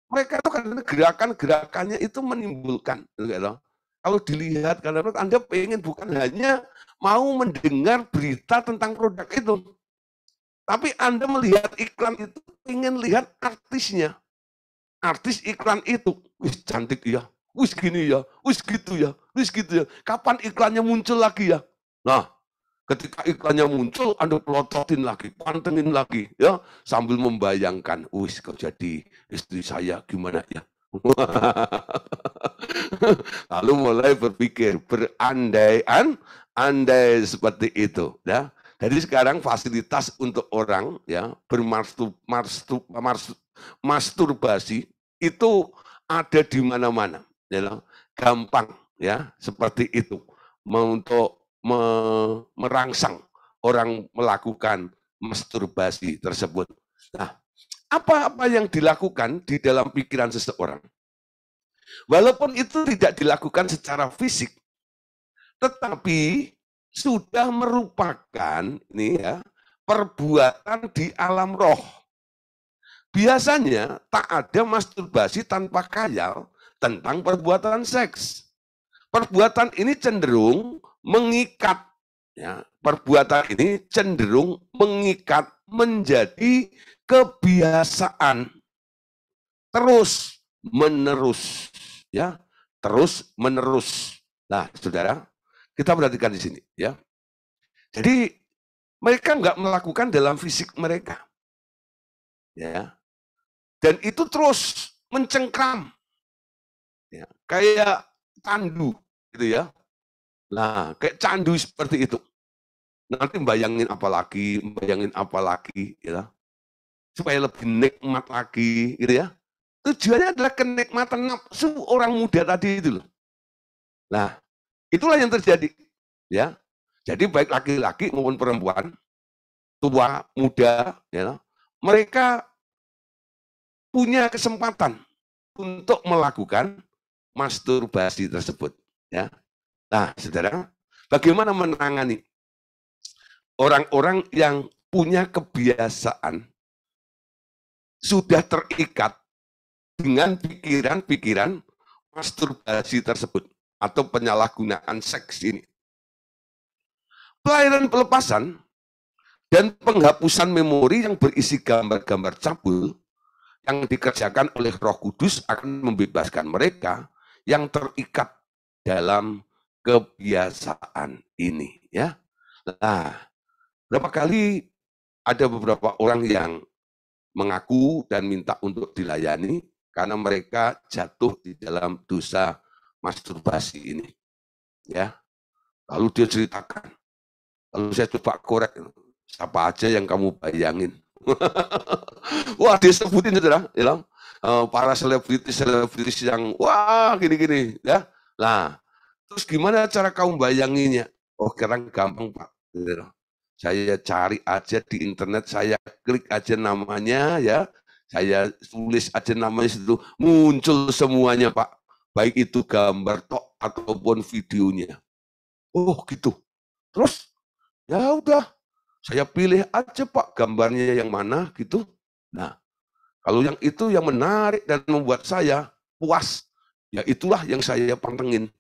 mereka itu kan gerakan-gerakannya itu menimbulkan gitu ya. Kalau dilihat karena Anda pengen bukan hanya mau mendengar berita tentang produk itu, tapi Anda melihat iklan itu ingin lihat artisnya. Artis iklan itu, wis cantik ya, wis gini ya, wis gitu ya, wis gitu ya. Kapan iklannya muncul lagi ya? Nah, ketika iklannya muncul, Anda pelototin lagi, pantengin lagi, ya, sambil membayangkan, wis kau jadi istri saya gimana ya? Lalu mulai berpikir, berandai-andai seperti itu, ya. Jadi sekarang fasilitas untuk orang ya masturbasi itu ada di mana-mana, ya, gampang ya seperti itu untuk merangsang orang melakukan masturbasi tersebut. Nah, apa-apa yang dilakukan di dalam pikiran seseorang, walaupun itu tidak dilakukan secara fisik, tetapi sudah merupakan ini ya, perbuatan di alam roh. Biasanya tak ada masturbasi tanpa khayal tentang perbuatan seks. Perbuatan ini cenderung mengikat, ya. Perbuatan ini cenderung mengikat menjadi kebiasaan terus menerus, ya, terus menerus. Nah, saudara, kita perhatikan di sini, ya. Jadi mereka nggak melakukan dalam fisik mereka, ya, dan itu terus mencengkram, ya, kayak candu, gitu ya. Nah, kayak candu seperti itu. Nanti bayangin apa lagi, ya, supaya lebih nikmat lagi, gitu ya. Tujuannya adalah kenikmatan nafsu orang muda tadi itu loh. Nah, itulah yang terjadi, ya. Jadi baik laki-laki maupun perempuan, tua, muda, ya, mereka punya kesempatan untuk melakukan masturbasi tersebut, ya. Nah, saudara, bagaimana menangani orang-orang yang punya kebiasaan sudah terikat dengan pikiran-pikiran masturbasi tersebut atau penyalahgunaan seks ini? Pelayanan pelepasan dan penghapusan memori yang berisi gambar-gambar cabul yang dikerjakan oleh Roh Kudus akan membebaskan mereka yang terikat dalam kebiasaan ini, ya. Nah, berapa kali ada beberapa orang yang mengaku dan minta untuk dilayani karena mereka jatuh di dalam dosa masturbasi ini, ya. Lalu dia ceritakan, lalu saya coba korek, siapa aja yang kamu bayangin? Wah, disebutin saudara, ya, para selebritis yang wah gini-gini, ya. Nah, terus gimana cara kamu bayanginnya? Oh, sekarang gampang Pak. Gitu. Saya cari aja di internet, saya klik aja namanya, ya, saya tulis aja namanya situ, muncul semuanya Pak. Baik itu gambar tok ataupun videonya. Oh gitu. Terus ya udah, saya pilih aja Pak gambarnya yang mana gitu. Nah, kalau yang itu yang menarik dan membuat saya puas, ya itulah yang saya pantengin.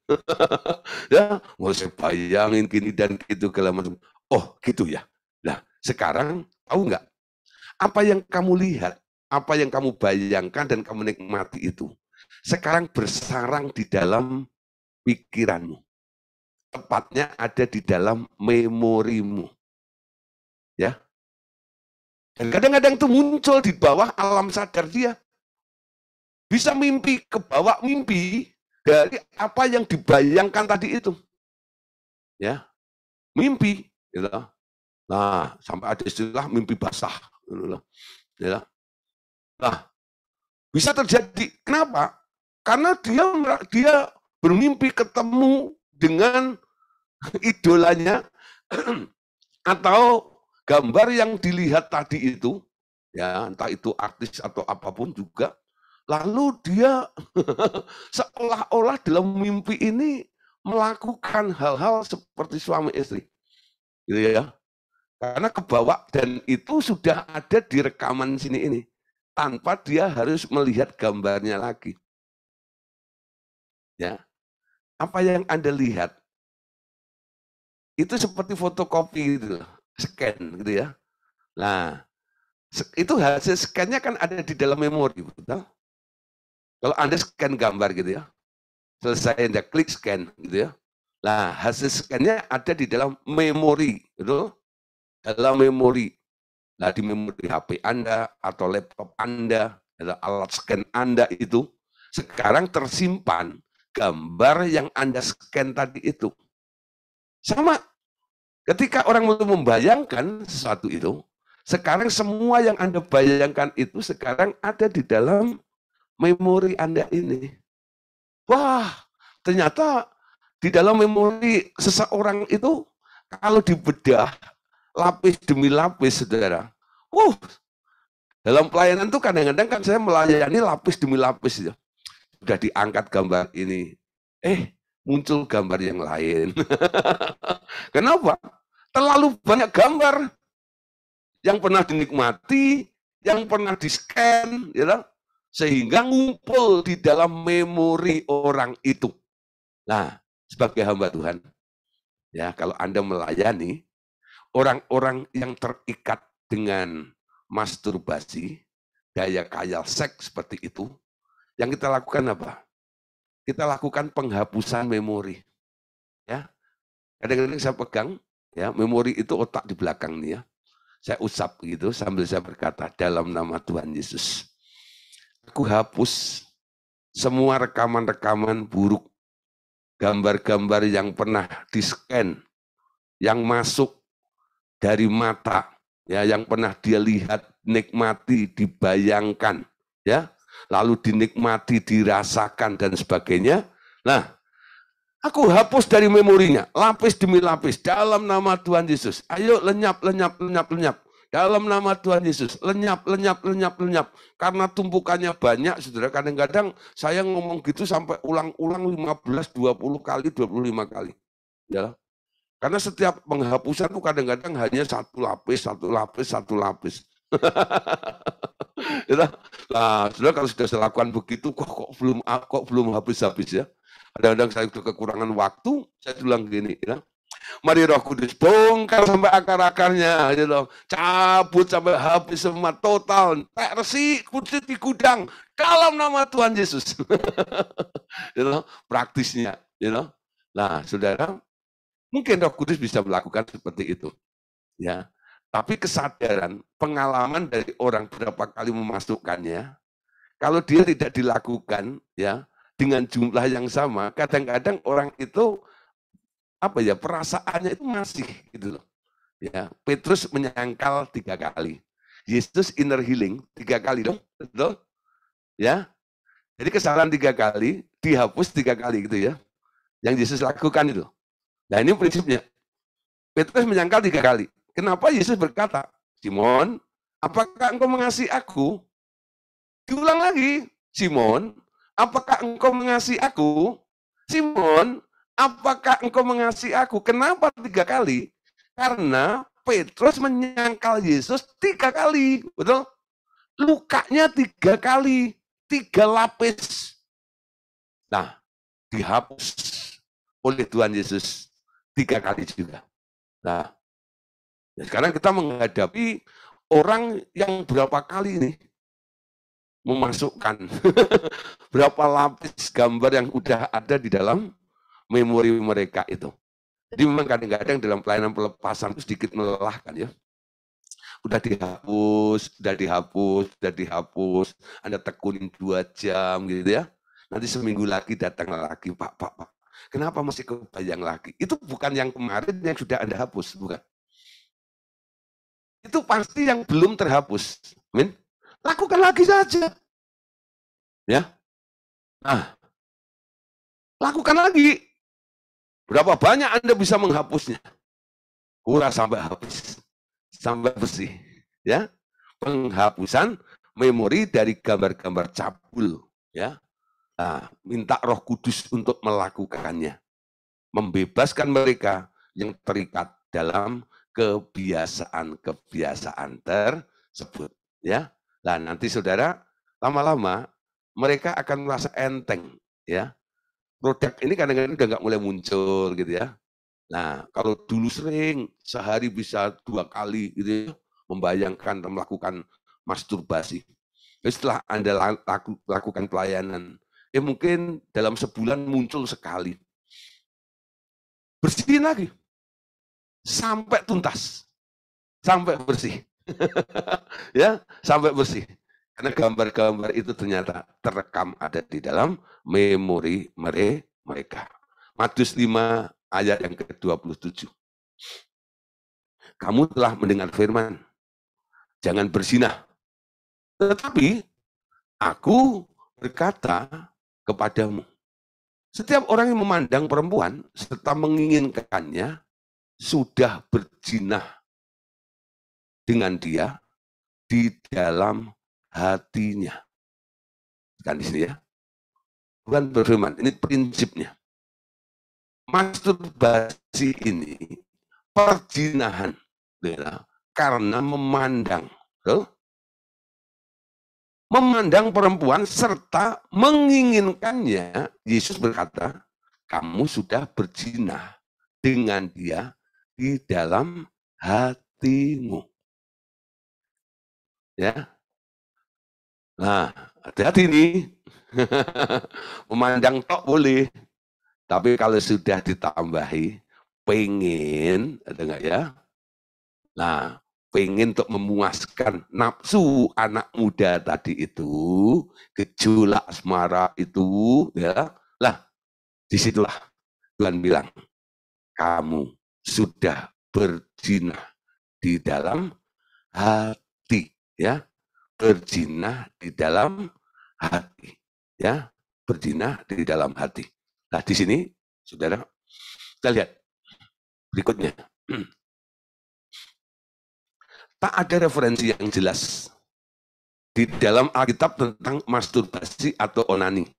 Ya, mau saya bayangin gini dan gitu segala macam. Oh, gitu ya. Nah, sekarang tahu nggak apa yang kamu lihat, apa yang kamu bayangkan dan kamu nikmati itu sekarang bersarang di dalam pikiranmu. Tepatnya ada di dalam memorimu. Ya. Dan kadang-kadang itu muncul di bawah alam sadar dia. Bisa mimpi, ke bawah mimpi dari apa yang dibayangkan tadi itu. Ya, mimpi, gitu. Nah, sampai ada istilah mimpi basah, gitu. Ya. Nah, bisa terjadi. Kenapa? Karena dia bermimpi ketemu dengan idolanya atau gambar yang dilihat tadi itu, ya entah itu artis atau apapun juga, lalu dia seolah-olah dalam mimpi ini melakukan hal-hal seperti suami istri, gitu ya. Karena kebawa dan itu sudah ada di rekaman sini ini, tanpa dia harus melihat gambarnya lagi. Ya, apa yang Anda lihat itu seperti fotokopi gitu, scan gitu ya. Nah, itu hasil scan-nya kan ada di dalam memori, betul? Kalau Anda scan gambar gitu ya, selesai Anda klik scan gitu ya. Nah, hasil scan-nya ada di dalam memori, betul? Dalam memori. Nah, di memori HP Anda atau laptop Anda, atau alat scan Anda itu, sekarang tersimpan gambar yang Anda scan tadi itu. Sama, ketika orang mau membayangkan sesuatu itu, sekarang semua yang Anda bayangkan itu sekarang ada di dalam memori Anda ini. Wah, ternyata di dalam memori seseorang itu, kalau dibedah lapis demi lapis, saudara, Dalam pelayanan tuh kadang-kadang kan saya melayani lapis demi lapis ya. Sudah diangkat gambar ini, muncul gambar yang lain. Kenapa? Terlalu banyak gambar yang pernah dinikmati, yang pernah di-scan, ya, sehingga ngumpul di dalam memori orang itu. Nah, sebagai hamba Tuhan, ya kalau Anda melayani orang-orang yang terikat dengan masturbasi, gaya khayal seks seperti itu, yang kita lakukan apa? Kita lakukan penghapusan memori. Ya, kadang-kadang saya pegang, ya memori itu otak di belakang nih ya. Saya usap gitu sambil saya berkata, dalam nama Tuhan Yesus, aku hapus semua rekaman-rekaman buruk, gambar-gambar yang pernah di-scan, yang masuk dari mata, ya, yang pernah dia lihat, nikmati, dibayangkan, ya, lalu dinikmati, dirasakan dan sebagainya. Nah, aku hapus dari memorinya, lapis demi lapis, dalam nama Tuhan Yesus. Ayo lenyap, lenyap, lenyap, lenyap. Dalam nama Tuhan Yesus, lenyap, lenyap, lenyap, lenyap. Karena tumpukannya banyak, saudara. Kadang-kadang saya ngomong gitu sampai ulang-ulang 15, 20 kali, 25 kali. Ya. Karena setiap penghapusan itu kadang-kadang hanya satu lapis, satu lapis, satu lapis. Nah, saudara kalau sudah saya lakukan begitu, kok belum habis-habis ya. Kadang-kadang saya sudah kekurangan waktu, saya bilang gini, ya. Mari Roh Kudus bongkar sampai akar-akarnya, gitu. Cabut sampai habis semua total, resik kudus di gudang dalam nama Tuhan Yesus. Gitu. Praktisnya, gitu. Nah, saudara, mungkin Roh Kudus bisa melakukan seperti itu, ya. Tapi kesadaran, pengalaman dari orang berapa kali memasukkannya, kalau dia tidak dilakukan, ya, dengan jumlah yang sama, kadang-kadang orang itu perasaannya itu masih gitu loh. Ya, Petrus menyangkal 3 kali. Yesus inner healing 3 kali dong, betul? Ya. Jadi kesalahan 3 kali, dihapus 3 kali gitu ya. Yang Yesus lakukan itu. Nah, ini prinsipnya. Petrus menyangkal 3 kali. Kenapa Yesus berkata, Simon, apakah engkau mengasihi aku? Diulang lagi, Simon, apakah engkau mengasihi aku? Simon, apakah engkau mengasihi aku? Kenapa 3 kali? Karena Petrus menyangkal Yesus 3 kali, betul? Lukanya 3 kali, 3 lapis. Nah, dihapus oleh Tuhan Yesus 3 kali juga. Nah, sekarang kita menghadapi orang yang berapa kali ini memasukkan berapa lapis gambar yang udah ada di dalam memori mereka itu. Jadi memang kadang-kadang dalam pelayanan pelepasan itu sedikit melelahkan ya. Udah dihapus, Anda tekunin 2 jam gitu ya. Nanti seminggu lagi datang lagi, Pak. Kenapa masih kebayang lagi? Itu bukan yang kemarin yang sudah Anda hapus, bukan. Itu pasti yang belum terhapus. Amin. Lakukan lagi saja. Ya. Nah, lakukan lagi. Berapa banyak Anda bisa menghapusnya? Kurang sampai habis. Sampai bersih. Ya. Penghapusan memori dari gambar-gambar cabul. Ya. Nah, minta Roh Kudus untuk melakukannya. Membebaskan mereka yang terikat dalam kebiasaan-kebiasaan tersebut. Ya. Nah, nanti saudara, lama-lama mereka akan merasa enteng. Ya. Produk ini kadang-kadang udah nggak mulai muncul gitu ya. Nah, kalau dulu sering sehari bisa 2 kali gitu ya, membayangkan dan melakukan masturbasi. Setelah Anda lakukan pelayanan, mungkin dalam sebulan muncul sekali. Bersihin lagi. Sampai tuntas. Sampai bersih. Ya, sampai bersih. Karena gambar-gambar itu ternyata terekam ada di dalam memori mereka. Matius 5 ayat yang ke-27. Kamu telah mendengar firman, jangan berzinah. Tetapi aku berkata kepadamu, setiap orang yang memandang perempuan serta menginginkannya sudah berzina dengan dia di dalam hatinya. Kan di sini ya. Bukan berfirman, ini prinsipnya. Masturbasi ini perzinahan ya, karena memandang perempuan serta menginginkannya. Yesus berkata, kamu sudah berzina dengan dia di dalam hatimu. Ya. Nah, hati-hati nih. Memandang tok boleh, tapi kalau sudah ditambahi pengen, ada nggak ya? Nah, pengen untuk memuaskan nafsu anak muda tadi itu, gejolak asmara itu, ya. Lah, disitulah Tuhan bilang, kamu sudah berzina di dalam hati, ya. Berzina di dalam hati, ya. Berzina di dalam hati. Nah, di sini, saudara, kita lihat berikutnya. Tak ada referensi yang jelas di dalam Alkitab tentang masturbasi atau onani.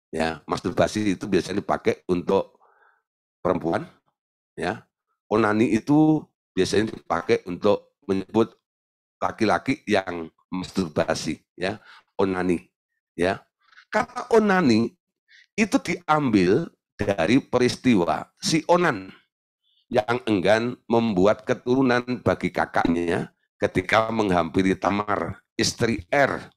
Ya, masturbasi itu biasanya dipakai untuk perempuan, ya. Onani itu biasanya dipakai untuk menyebut laki-laki yang masturbasi, ya. Onani, ya. Kata onani itu diambil dari peristiwa si Onan yang enggan membuat keturunan bagi kakaknya ketika menghampiri Tamar, istri Er.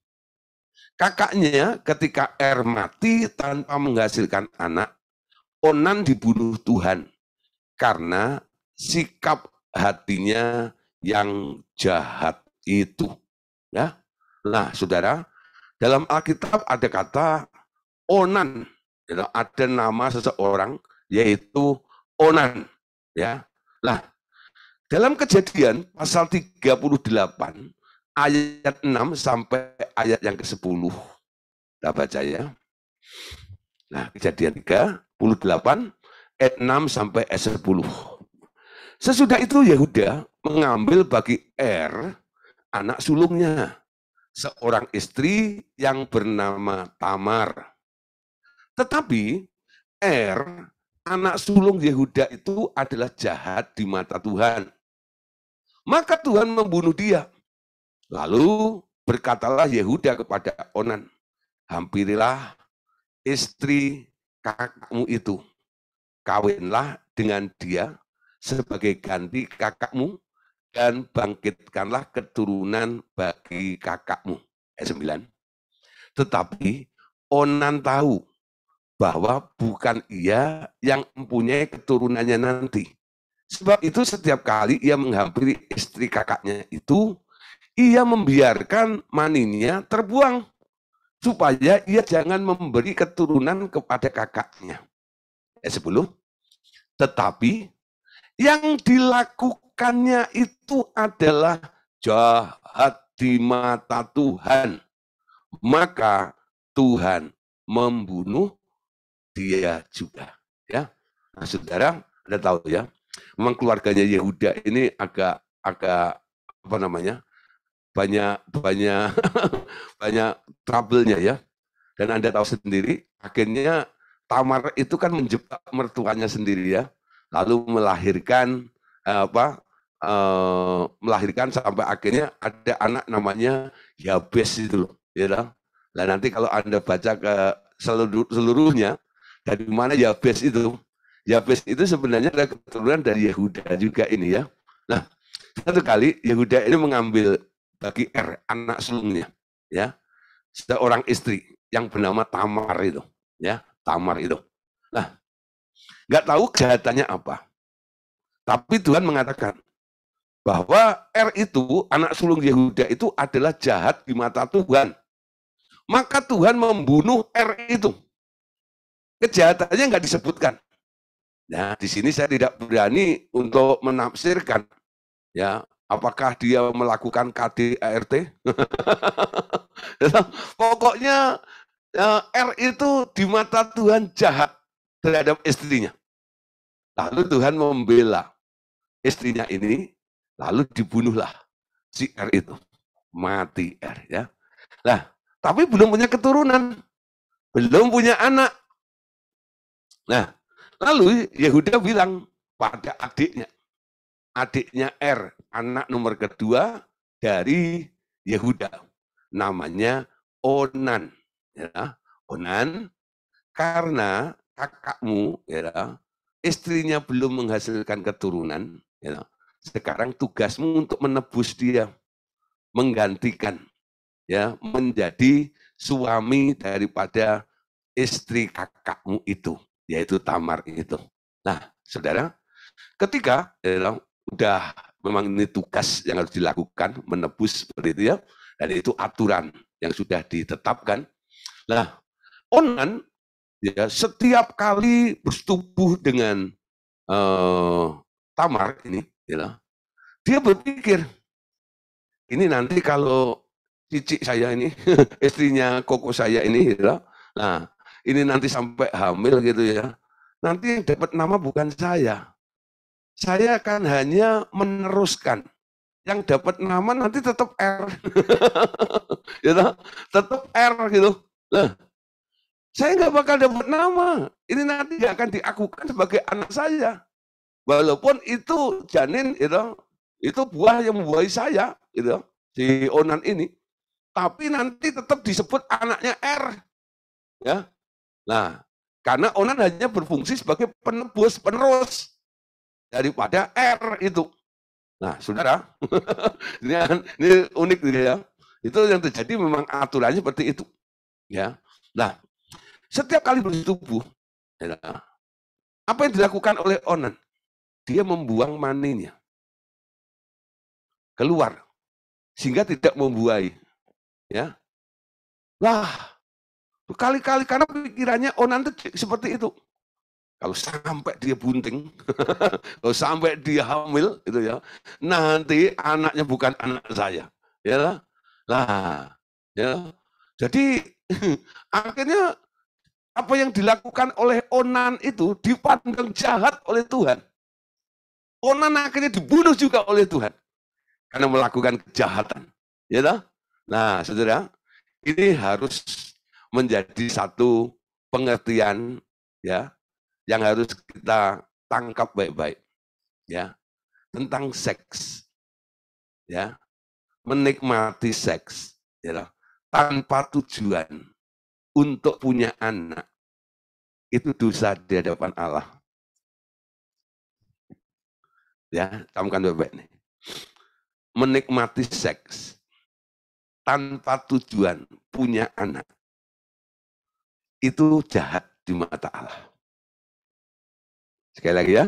Kakaknya ketika Er mati tanpa menghasilkan anak, Onan dibunuh Tuhan karena sikap hatinya yang jahat itu. Ya, nah saudara, dalam Alkitab ada kata Onan, ada nama seseorang yaitu Onan. Ya, lah dalam Kejadian pasal 38 ayat 6 sampai ayat yang ke-10. Kita baca ya. Nah, Kejadian 38 ayat 6 sampai ayat 10. Sesudah itu Yehuda mengambil bagi Er anak sulungnya, seorang istri yang bernama Tamar. Tetapi Er, anak sulung Yehuda itu adalah jahat di mata Tuhan. Maka Tuhan membunuh dia. Lalu berkatalah Yehuda kepada Onan, hampirilah istri kakakmu itu, kawinlah dengan dia sebagai ganti kakakmu, dan bangkitkanlah keturunan bagi kakakmu. Ayat 9. Tetapi Onan tahu bahwa bukan ia yang mempunyai keturunannya nanti. Sebab itu setiap kali ia menghampiri istri kakaknya itu, ia membiarkan maninya terbuang, supaya ia jangan memberi keturunan kepada kakaknya. Ayat 10. Tetapi yang dilakukannya itu adalah jahat di mata Tuhan. Maka Tuhan membunuh dia juga. Ya, nah, saudara, Anda tahu ya, memang keluarganya Yehuda ini agak apa namanya, banyak banyak trouble-nya ya. Dan Anda tahu sendiri, akhirnya Tamar itu kan menjebak mertuanya sendiri ya, lalu melahirkan melahirkan sampai akhirnya ada anak namanya Yabes itu loh, ya. Nah, nanti kalau Anda baca ke seluruhnya, dari mana Yabes itu? Yabes itu sebenarnya ada keturunan dari Yehuda juga ini ya. Nah, satu kali Yehuda ini mengambil bagi Er, anak sulungnya, ya, seorang istri yang bernama Tamar itu, ya, Tamar itu. Nah, nggak tahu kejahatannya apa, tapi Tuhan mengatakan bahwa Er itu, anak sulung Yehuda itu adalah jahat di mata Tuhan. Maka Tuhan membunuh Er itu. Kejahatannya nggak disebutkan. Nah, di sini saya tidak berani untuk menafsirkan, ya, apakah dia melakukan KDART. Pokoknya R itu di mata Tuhan jahat terhadap istrinya. Lalu Tuhan membela istrinya ini, lalu dibunuhlah si R itu. mati ya. Lah, tapi belum punya keturunan, belum punya anak. Nah, lalu Yehuda bilang pada adiknya Er, anak nomor kedua dari Yehuda, namanya Onan. Ya, Onan, karena kakakmu, ya, istrinya belum menghasilkan keturunan, ya, sekarang tugasmu untuk menebus dia, menggantikan, ya, menjadi suami daripada istri kakakmu itu, yaitu Tamar itu. Nah, saudara, ketika ya, udah memang ini tugas yang harus dilakukan, menebus seperti itu ya, dan itu aturan yang sudah ditetapkan. Nah, Onan ya setiap kali bersetubuh dengan Tamar ini, ya, dia berpikir ini nanti kalau cicik saya ini, istrinya koko saya ini, ya, nah ini nanti sampai hamil gitu ya, nanti yang dapat nama bukan saya kan hanya meneruskan, yang dapat nama nanti tetap R, gitu, tetap R gitu. Nah, saya nggak bakal dapat nama, ini nanti nggak akan diakukan sebagai anak saya, walaupun itu janin, gitu, itu buah yang membuahi saya, gitu, si Onan ini, tapi nanti tetap disebut anaknya R, ya. Nah, karena Onan hanya berfungsi sebagai penebus, penerus daripada R itu. Nah, saudara, ini unik ya. Itu yang terjadi memang aturannya seperti itu. Ya. Nah, setiap kali bersetubuh, ya, apa yang dilakukan oleh Onan? Dia membuang maninya keluar sehingga tidak membuahi. Ya. Lah, kali-kali karena pikirannya Onan itu seperti itu. Kalau sampai dia bunting, kalau sampai dia hamil, itu ya, nanti anaknya bukan anak saya, ya lah, ya. Jadi akhirnya apa yang dilakukan oleh Onan itu dipandang jahat oleh Tuhan. Onan akhirnya dibunuh juga oleh Tuhan karena melakukan kejahatan, ya lah. Nah, saudara, ini harus menjadi satu pengertian, ya, yang harus kita tangkap baik-baik, ya, tentang seks, ya, menikmati seks, ya, tanpa tujuan untuk punya anak, itu dosa di hadapan Allah. Ya, camkan baik-baik nih. Menikmati seks tanpa tujuan punya anak, itu jahat di mata Allah. Sekali lagi ya,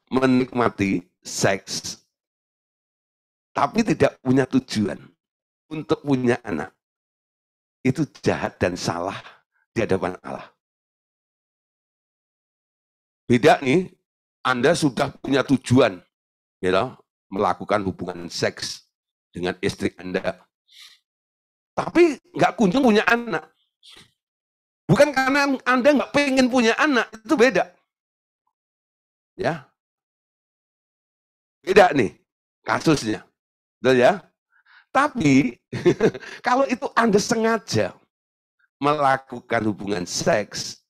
menikmati seks tapi tidak punya tujuan untuk punya anak, itu jahat dan salah di hadapan Allah. Beda nih, Anda sudah punya tujuan, ya, melakukan hubungan seks dengan istri Anda, tapi nggak kunjung punya anak. Bukan karena Anda nggak pengen punya anak, itu beda. Ya, beda nih kasusnya, betul ya? Tapi kalau itu Anda sengaja melakukan hubungan seks,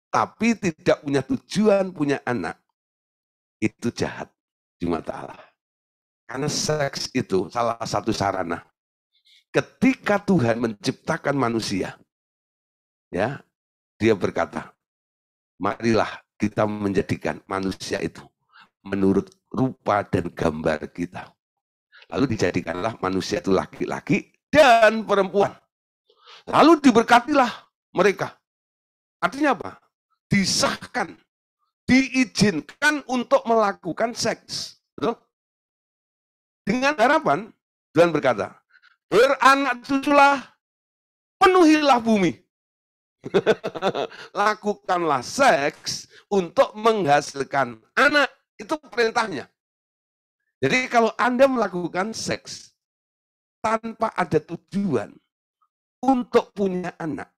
tapi tidak punya tujuan punya anak, itu jahat di mata Allah. Karena seks itu salah satu sarana. Ketika Tuhan menciptakan manusia, ya, dia berkata, marilah kita menjadikan manusia itu menurut rupa dan gambar kita. Lalu dijadikanlah manusia itu laki-laki dan perempuan. Lalu diberkatilah mereka. Artinya apa? Disahkan, diizinkan untuk melakukan seks. Betul? Dengan harapan, Tuhan berkata, beranak cuculah, penuhilah bumi. Lakukanlah seks untuk menghasilkan anak. Itu perintahnya. Jadi kalau Anda melakukan seks tanpa ada tujuan untuk punya anak,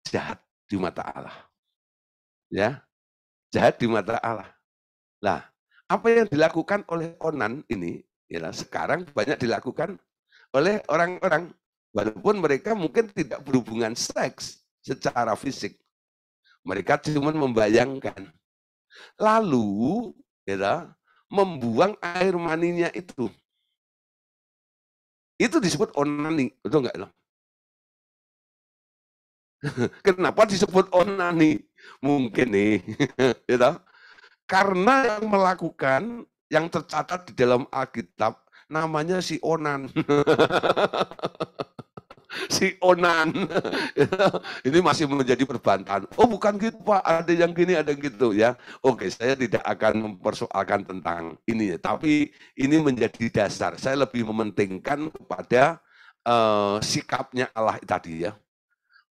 jahat di mata Allah. Ya, jahat di mata Allah. Nah, apa yang dilakukan oleh Onan ini, ya, sekarang banyak dilakukan oleh orang-orang. Walaupun mereka mungkin tidak berhubungan seks secara fisik. Mereka cuma membayangkan. Lalu, ya, membuang air maninya itu. Itu disebut onani, betul nggak? Kenapa disebut onani? Mungkin nih, gitu. Karena yang melakukan, yang tercatat di dalam Alkitab, namanya si Onan. Si Onan. Ini masih menjadi perbantahan. Oh bukan gitu Pak, ada yang gini, ada yang gitu ya. Oke, saya tidak akan mempersoalkan tentang ini, tapi ini menjadi dasar. Saya lebih mementingkan kepada sikapnya Allah tadi ya.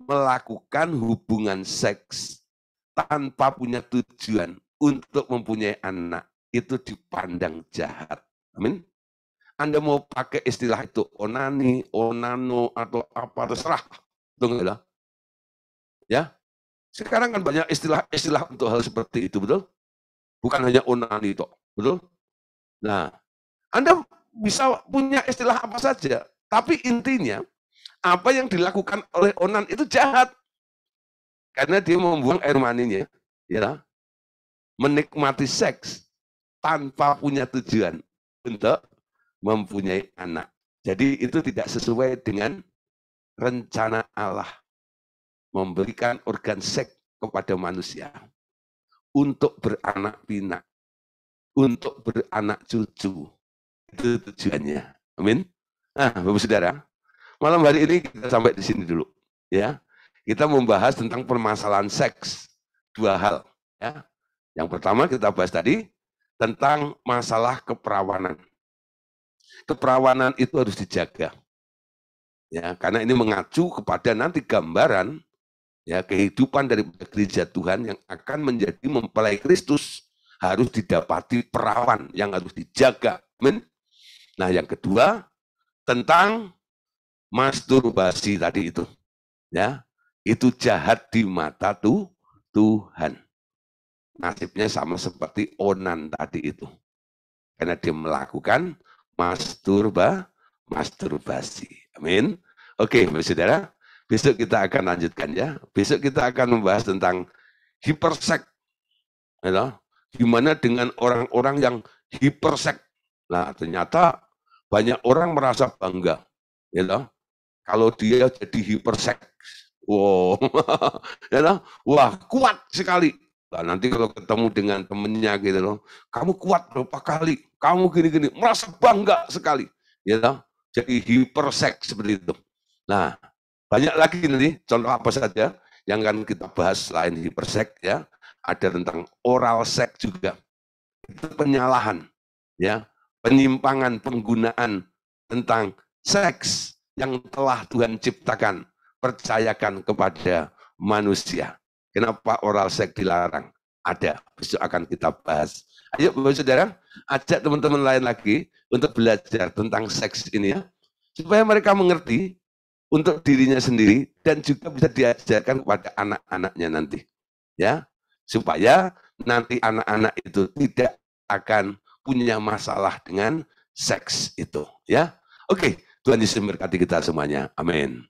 Melakukan hubungan seks tanpa punya tujuan untuk mempunyai anak, itu dipandang jahat. Amin. Anda mau pakai istilah itu onani, onano, atau apa, terserah. Betul nggak? Ya, sekarang kan banyak istilah-istilah untuk hal seperti itu, betul? Bukan hanya onani itu, betul? Nah, Anda bisa punya istilah apa saja, tapi intinya apa yang dilakukan oleh onan itu jahat. Karena dia membuang air maninya, ya, menikmati seks tanpa punya tujuan untuk mempunyai anak. Jadi itu tidak sesuai dengan rencana Allah memberikan organ seks kepada manusia untuk beranak pinak, untuk beranak cucu. Itu tujuannya. Amin. Nah, Bapak Saudara, malam hari ini kita sampai di sini dulu, ya. Kita membahas tentang permasalahan seks, dua hal, ya. Yang pertama kita bahas tadi tentang masalah keperawanan. Keperawanan itu harus dijaga. Ya, karena ini mengacu kepada nanti gambaran ya kehidupan dari gereja Tuhan yang akan menjadi mempelai Kristus, harus didapati perawan yang harus dijaga. Amin. Nah, yang kedua tentang masturbasi tadi itu. Ya, itu jahat di mata Tuhan. Nasibnya sama seperti onan tadi itu. Karena dia melakukan masturbasi. Amin. Oke, saudara, besok kita akan lanjutkan ya. Besok kita akan membahas tentang hiperseks. Ya, gimana dengan orang-orang yang hiperseks. Nah, ternyata banyak orang merasa bangga. Ya, kalau dia jadi hiperseks. Wow, ya, wah kuat sekali. Nah, nanti kalau ketemu dengan temennya gitu loh, kamu kuat berapa kali, kamu gini-gini, merasa bangga sekali, ya toh? Jadi hiperseks seperti itu. Nah, banyak lagi nanti contoh apa saja yang akan kita bahas selain hiperseks ya. Ada tentang oral seks juga, itu penyalahan, ya, penyimpangan penggunaan tentang seks yang telah Tuhan ciptakan, percayakan kepada manusia. Kenapa oral seks dilarang? Ada, besok akan kita bahas. Ayo Bapak Saudara, ajak teman-teman lain lagi untuk belajar tentang seks ini ya, supaya mereka mengerti untuk dirinya sendiri dan juga bisa diajarkan kepada anak-anaknya nanti. Ya, supaya nanti anak-anak itu tidak akan punya masalah dengan seks itu. Ya, oke, Tuhan Yesus memberkati kita semuanya. Amin.